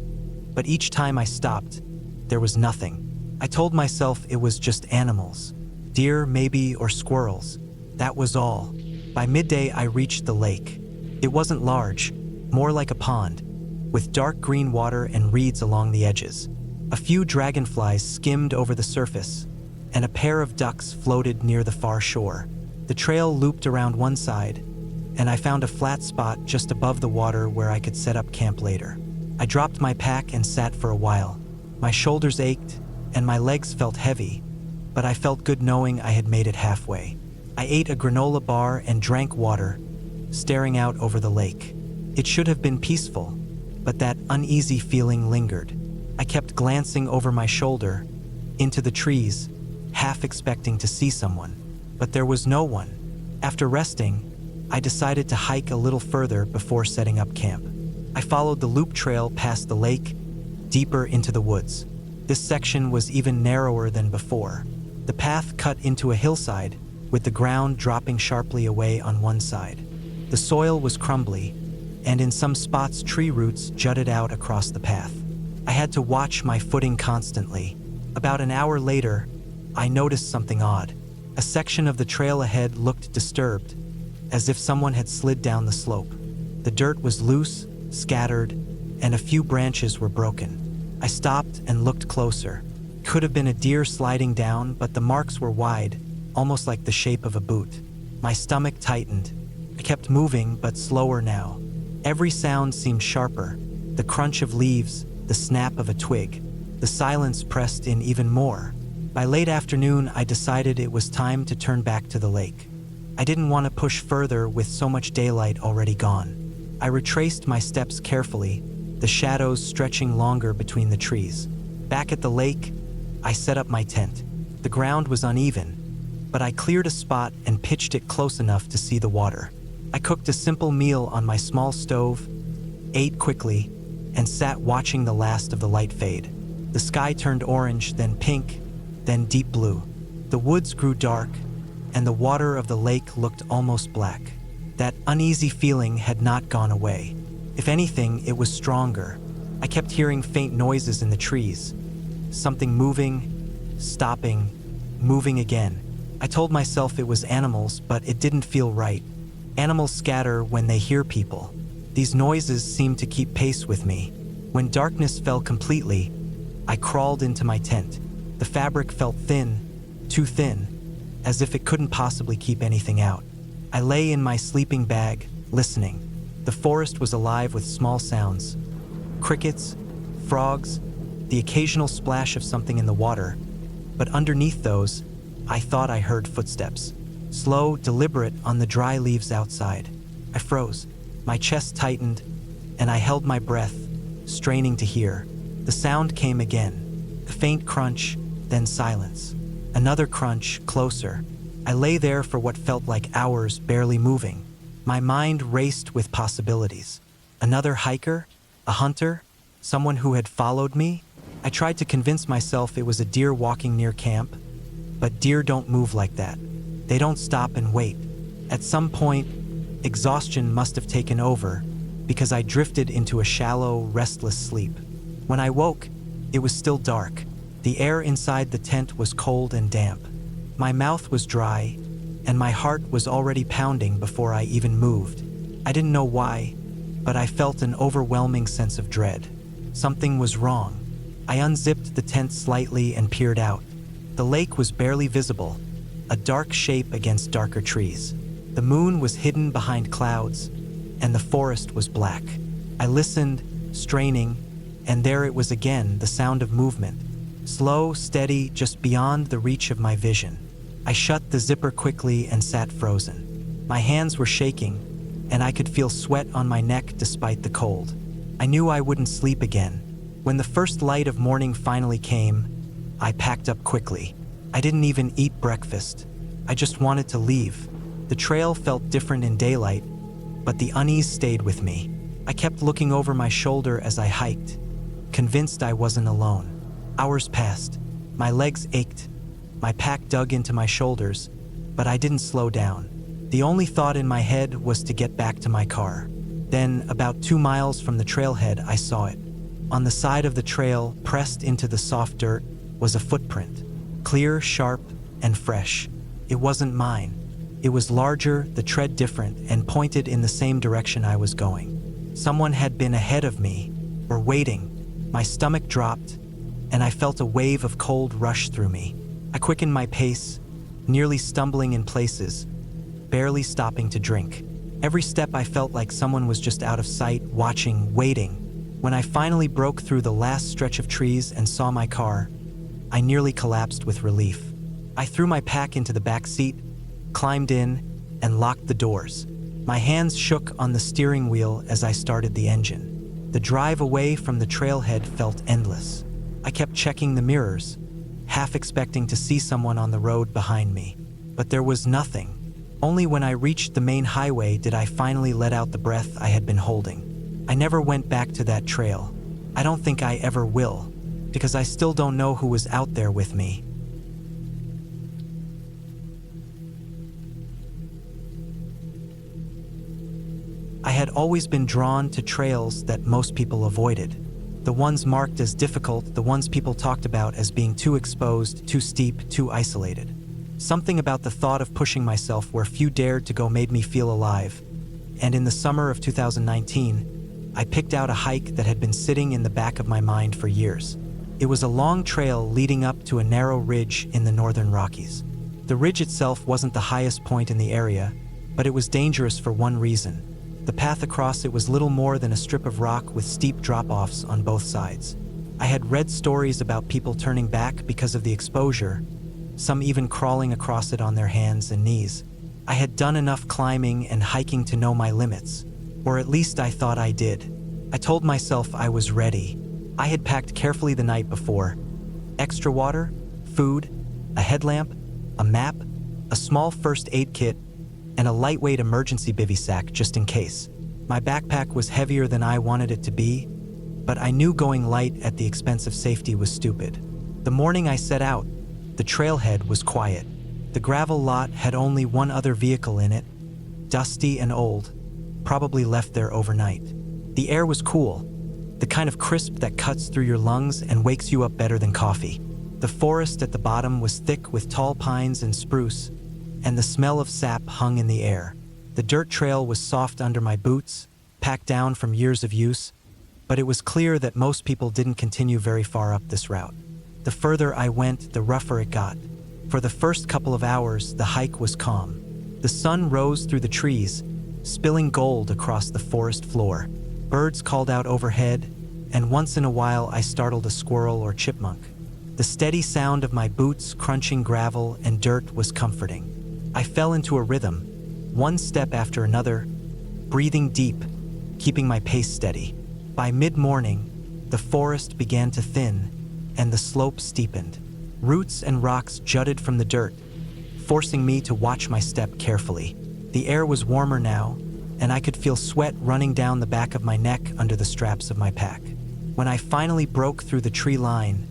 But each time I stopped, there was nothing. I told myself it was just animals. Deer, maybe, or squirrels. That was all. By midday, I reached the lake. It wasn't large, more like a pond, with dark green water and reeds along the edges. A few dragonflies skimmed over the surface, and a pair of ducks floated near the far shore. The trail looped around one side, and I found a flat spot just above the water where I could set up camp later. I dropped my pack and sat for a while. My shoulders ached, and my legs felt heavy, but I felt good knowing I had made it halfway. I ate a granola bar and drank water, staring out over the lake. It should have been peaceful, but that uneasy feeling lingered. I kept glancing over my shoulder, into the trees, half expecting to see someone, but there was no one. After resting, I decided to hike a little further before setting up camp. I followed the loop trail past the lake, deeper into the woods. This section was even narrower than before. The path cut into a hillside, with the ground dropping sharply away on one side. The soil was crumbly, and in some spots tree roots jutted out across the path. I had to watch my footing constantly. About an hour later, I noticed something odd. A section of the trail ahead looked disturbed, as if someone had slid down the slope. The dirt was loose, scattered, and a few branches were broken. I stopped and looked closer. Could have been a deer sliding down, but the marks were wide, almost like the shape of a boot. My stomach tightened. I kept moving, but slower now. Every sound seemed sharper. The crunch of leaves, the snap of a twig. The silence pressed in even more. By late afternoon, I decided it was time to turn back to the lake. I didn't want to push further with so much daylight already gone. I retraced my steps carefully, the shadows stretching longer between the trees. Back at the lake, I set up my tent. The ground was uneven, but I cleared a spot and pitched it close enough to see the water. I cooked a simple meal on my small stove, ate quickly, and sat watching the last of the light fade. The sky turned orange, then pink, then deep blue. The woods grew dark, and the water of the lake looked almost black. That uneasy feeling had not gone away. If anything, it was stronger. I kept hearing faint noises in the trees. Something moving, stopping, moving again. I told myself it was animals, but it didn't feel right. Animals scatter when they hear people. These noises seemed to keep pace with me. When darkness fell completely, I crawled into my tent. The fabric felt thin, too thin, as if it couldn't possibly keep anything out. I lay in my sleeping bag, listening. The forest was alive with small sounds. Crickets, frogs, the occasional splash of something in the water. But underneath those, I thought I heard footsteps. Slow, deliberate on the dry leaves outside. I froze. My chest tightened, and I held my breath, straining to hear. The sound came again. A faint crunch, then silence. Another crunch, closer. I lay there for what felt like hours, barely moving. My mind raced with possibilities. Another hiker? A hunter? Someone who had followed me? I tried to convince myself it was a deer walking near camp, but deer don't move like that. They don't stop and wait. At some point, exhaustion must have taken over, because I drifted into a shallow, restless sleep. When I woke, it was still dark. The air inside the tent was cold and damp. My mouth was dry, and my heart was already pounding before I even moved. I didn't know why, but I felt an overwhelming sense of dread. Something was wrong. I unzipped the tent slightly and peered out. The lake was barely visible, a dark shape against darker trees. The moon was hidden behind clouds, and the forest was black. I listened, straining, and there it was again, the sound of movement. Slow, steady, just beyond the reach of my vision. I shut the zipper quickly and sat frozen. My hands were shaking, and I could feel sweat on my neck despite the cold. I knew I wouldn't sleep again. When the first light of morning finally came, I packed up quickly. I didn't even eat breakfast. I just wanted to leave. The trail felt different in daylight, but the unease stayed with me. I kept looking over my shoulder as I hiked, convinced I wasn't alone. Hours passed. My legs ached. My pack dug into my shoulders, but I didn't slow down. The only thought in my head was to get back to my car. Then, about 2 miles from the trailhead, I saw it. On the side of the trail, pressed into the soft dirt, was a footprint. Clear, sharp, and fresh. It wasn't mine. It was larger, the tread different, and pointed in the same direction I was going. Someone had been ahead of me, or waiting. My stomach dropped, and I felt a wave of cold rush through me. I quickened my pace, nearly stumbling in places, barely stopping to drink. Every step I felt like someone was just out of sight, watching, waiting. When I finally broke through the last stretch of trees and saw my car, I nearly collapsed with relief. I threw my pack into the back seat, climbed in, and locked the doors. My hands shook on the steering wheel as I started the engine. The drive away from the trailhead felt endless. I kept checking the mirrors, half expecting to see someone on the road behind me. But there was nothing. Only when I reached the main highway did I finally let out the breath I had been holding. I never went back to that trail. I don't think I ever will. because I still don't know who was out there with me. I had always been drawn to trails that most people avoided. The ones marked as difficult, the ones people talked about as being too exposed, too steep, too isolated. Something about the thought of pushing myself where few dared to go made me feel alive. And in the summer of 2019, I picked out a hike that had been sitting in the back of my mind for years. It was a long trail leading up to a narrow ridge in the northern Rockies. The ridge itself wasn't the highest point in the area, but it was dangerous for one reason. The path across it was little more than a strip of rock with steep drop-offs on both sides. I had read stories about people turning back because of the exposure, some even crawling across it on their hands and knees. I had done enough climbing and hiking to know my limits, or at least I thought I did. I told myself I was ready. I had packed carefully the night before. Extra water, food, a headlamp, a map, a small first aid kit, and a lightweight emergency bivy sack just in case. My backpack was heavier than I wanted it to be, but I knew going light at the expense of safety was stupid. The morning I set out, the trailhead was quiet. The gravel lot had only one other vehicle in it, dusty and old, probably left there overnight. The air was cool, the kind of crisp that cuts through your lungs and wakes you up better than coffee. The forest at the bottom was thick with tall pines and spruce, and the smell of sap hung in the air. The dirt trail was soft under my boots, packed down from years of use, but it was clear that most people didn't continue very far up this route. The further I went, the rougher it got. For the first couple of hours, the hike was calm. The sun rose through the trees, spilling gold across the forest floor. Birds called out overhead, and once in a while I startled a squirrel or chipmunk. The steady sound of my boots crunching gravel and dirt was comforting. I fell into a rhythm, one step after another, breathing deep, keeping my pace steady. By mid-morning, the forest began to thin, and the slope steepened. Roots and rocks jutted from the dirt, forcing me to watch my step carefully. The air was warmer now, and I could feel sweat running down the back of my neck under the straps of my pack. When I finally broke through the tree line,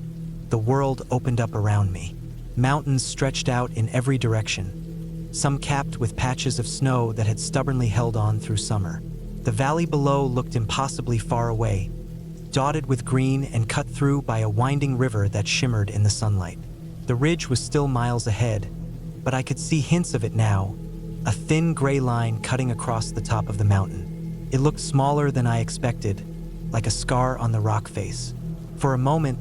the world opened up around me. Mountains stretched out in every direction, some capped with patches of snow that had stubbornly held on through summer. The valley below looked impossibly far away, dotted with green and cut through by a winding river that shimmered in the sunlight. The ridge was still miles ahead, but I could see hints of it now, a thin gray line cutting across the top of the mountain. It looked smaller than I expected, like a scar on the rock face. For a moment,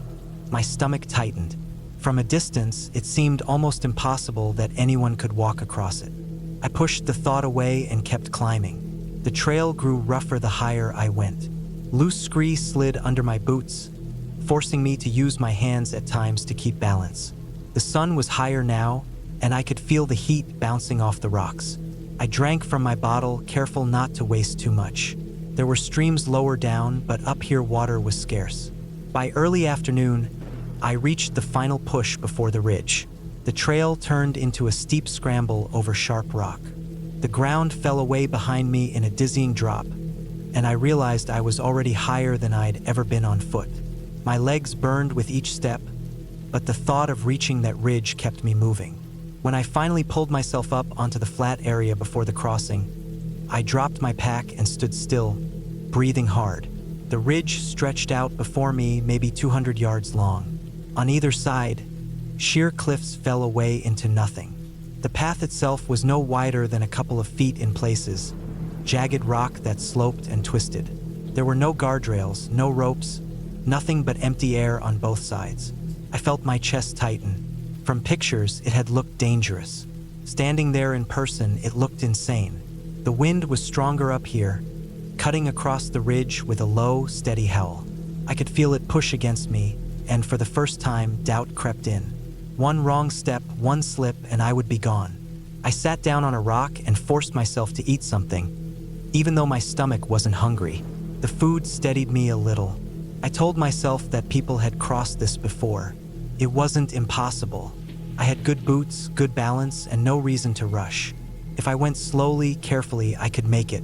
my stomach tightened. From a distance, it seemed almost impossible that anyone could walk across it. I pushed the thought away and kept climbing. The trail grew rougher the higher I went. Loose scree slid under my boots, forcing me to use my hands at times to keep balance. The sun was higher now, and I could feel the heat bouncing off the rocks. I drank from my bottle, careful not to waste too much. There were streams lower down, but up here water was scarce. By early afternoon, I reached the final push before the ridge. The trail turned into a steep scramble over sharp rock. The ground fell away behind me in a dizzying drop, and I realized I was already higher than I'd ever been on foot. My legs burned with each step, but the thought of reaching that ridge kept me moving. When I finally pulled myself up onto the flat area before the crossing, I dropped my pack and stood still, breathing hard. The ridge stretched out before me, maybe 200 yards long. On either side, sheer cliffs fell away into nothing. The path itself was no wider than a couple of feet in places, jagged rock that sloped and twisted. There were no guardrails, no ropes, nothing but empty air on both sides. I felt my chest tighten. From pictures, it had looked dangerous. Standing there in person, it looked insane. The wind was stronger up here, cutting across the ridge with a low, steady howl. I could feel it push against me, and for the first time, doubt crept in. One wrong step, one slip, and I would be gone. I sat down on a rock and forced myself to eat something, even though my stomach wasn't hungry. The food steadied me a little. I told myself that people had crossed this before. It wasn't impossible. I had good boots, good balance, and no reason to rush. If I went slowly, carefully, I could make it.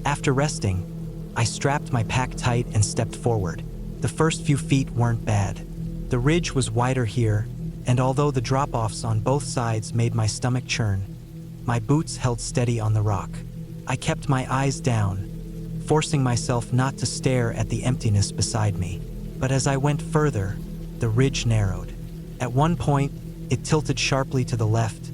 After resting, I strapped my pack tight and stepped forward. The first few feet weren't bad. The ridge was wider here, and although the drop-offs on both sides made my stomach churn, my boots held steady on the rock. I kept my eyes down, forcing myself not to stare at the emptiness beside me. But as I went further, the ridge narrowed. At one point, it tilted sharply to the left,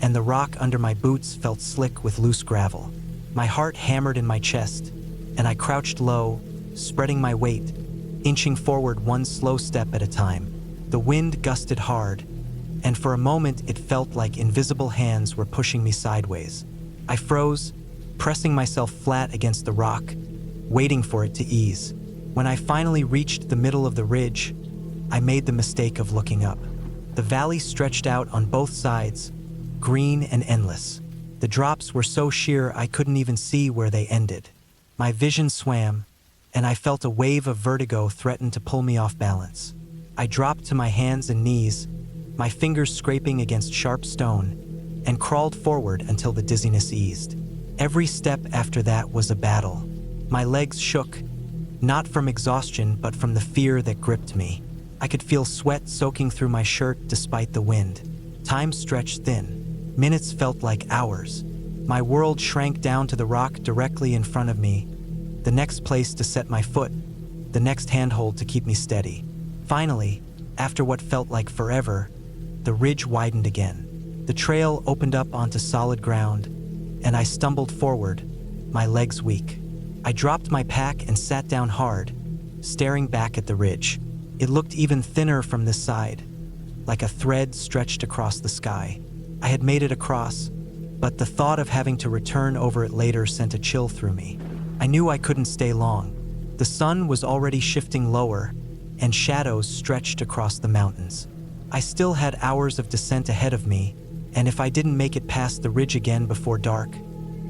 and the rock under my boots felt slick with loose gravel. My heart hammered in my chest, and I crouched low, spreading my weight, inching forward one slow step at a time. The wind gusted hard, and for a moment it felt like invisible hands were pushing me sideways. I froze, pressing myself flat against the rock, waiting for it to ease. When I finally reached the middle of the ridge, I made the mistake of looking up. The valley stretched out on both sides, green and endless. The drops were so sheer I couldn't even see where they ended. My vision swam, and I felt a wave of vertigo threaten to pull me off balance. I dropped to my hands and knees, my fingers scraping against sharp stone, and crawled forward until the dizziness eased. Every step after that was a battle. My legs shook, not from exhaustion but from the fear that gripped me. I could feel sweat soaking through my shirt despite the wind. Time stretched thin. Minutes felt like hours. My world shrank down to the rock directly in front of me, the next place to set my foot, the next handhold to keep me steady. Finally, after what felt like forever, the ridge widened again. The trail opened up onto solid ground, and I stumbled forward, my legs weak. I dropped my pack and sat down hard, staring back at the ridge. It looked even thinner from this side, like a thread stretched across the sky. I had made it across, but the thought of having to return over it later sent a chill through me. I knew I couldn't stay long. The sun was already shifting lower, and shadows stretched across the mountains. I still had hours of descent ahead of me, and if I didn't make it past the ridge again before dark,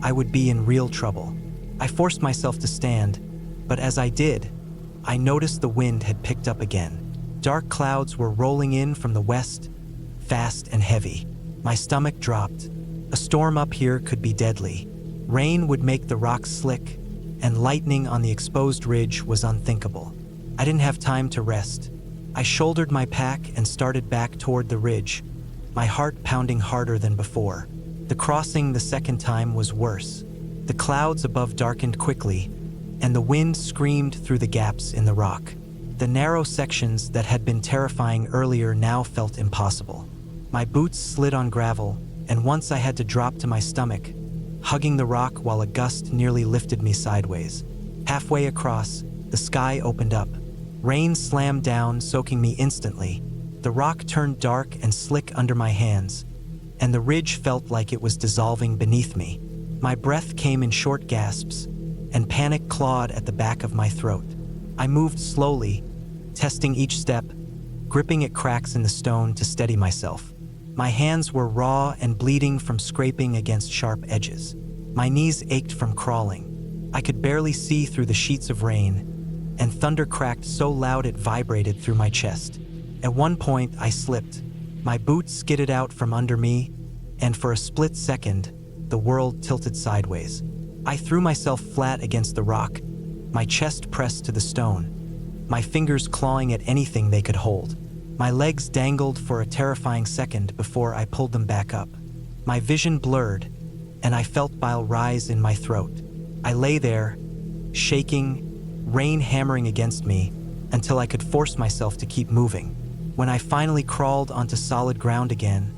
I would be in real trouble. I forced myself to stand, but as I did, I noticed the wind had picked up again. Dark clouds were rolling in from the west, fast and heavy. My stomach dropped. A storm up here could be deadly. Rain would make the rocks slick, and lightning on the exposed ridge was unthinkable. I didn't have time to rest. I shouldered my pack and started back toward the ridge, my heart pounding harder than before. The crossing the second time was worse. The clouds above darkened quickly, and the wind screamed through the gaps in the rock. The narrow sections that had been terrifying earlier now felt impossible. My boots slid on gravel, and once I had to drop to my stomach, hugging the rock while a gust nearly lifted me sideways. Halfway across, the sky opened up. Rain slammed down, soaking me instantly. The rock turned dark and slick under my hands, and the ridge felt like it was dissolving beneath me. My breath came in short gasps, and panic clawed at the back of my throat. I moved slowly, testing each step, gripping at cracks in the stone to steady myself. My hands were raw and bleeding from scraping against sharp edges. My knees ached from crawling. I could barely see through the sheets of rain, and thunder cracked so loud it vibrated through my chest. At one point, I slipped. My boots skidded out from under me, and for a split second, the world tilted sideways. I threw myself flat against the rock, my chest pressed to the stone, my fingers clawing at anything they could hold. My legs dangled for a terrifying second before I pulled them back up. My vision blurred, and I felt bile rise in my throat. I lay there, shaking, rain hammering against me, until I could force myself to keep moving. When I finally crawled onto solid ground again,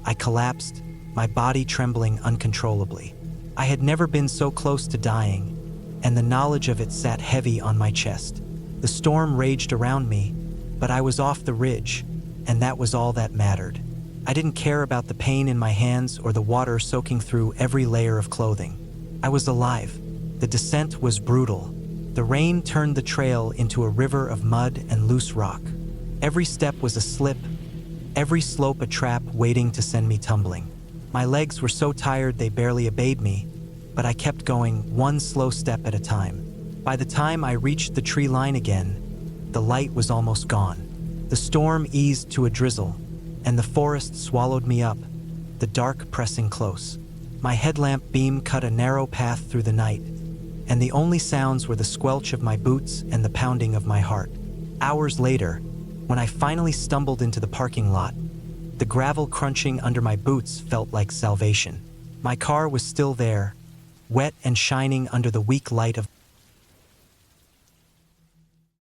I collapsed, my body trembling uncontrollably. I had never been so close to dying, and the knowledge of it sat heavy on my chest. The storm raged around me, but I was off the ridge, and that was all that mattered. I didn't care about the pain in my hands or the water soaking through every layer of clothing. I was alive. The descent was brutal. The rain turned the trail into a river of mud and loose rock. Every step was a slip, every slope a trap waiting to send me tumbling. My legs were so tired they barely obeyed me, but I kept going one slow step at a time. By the time I reached the tree line again, the light was almost gone. The storm eased to a drizzle, and the forest swallowed me up, the dark pressing close. My headlamp beam cut a narrow path through the night, and the only sounds were the squelch of my boots and the pounding of my heart. Hours later, When I finally stumbled into the parking lot, the gravel crunching under my boots felt like salvation. My car was still there, wet and shining under the weak light of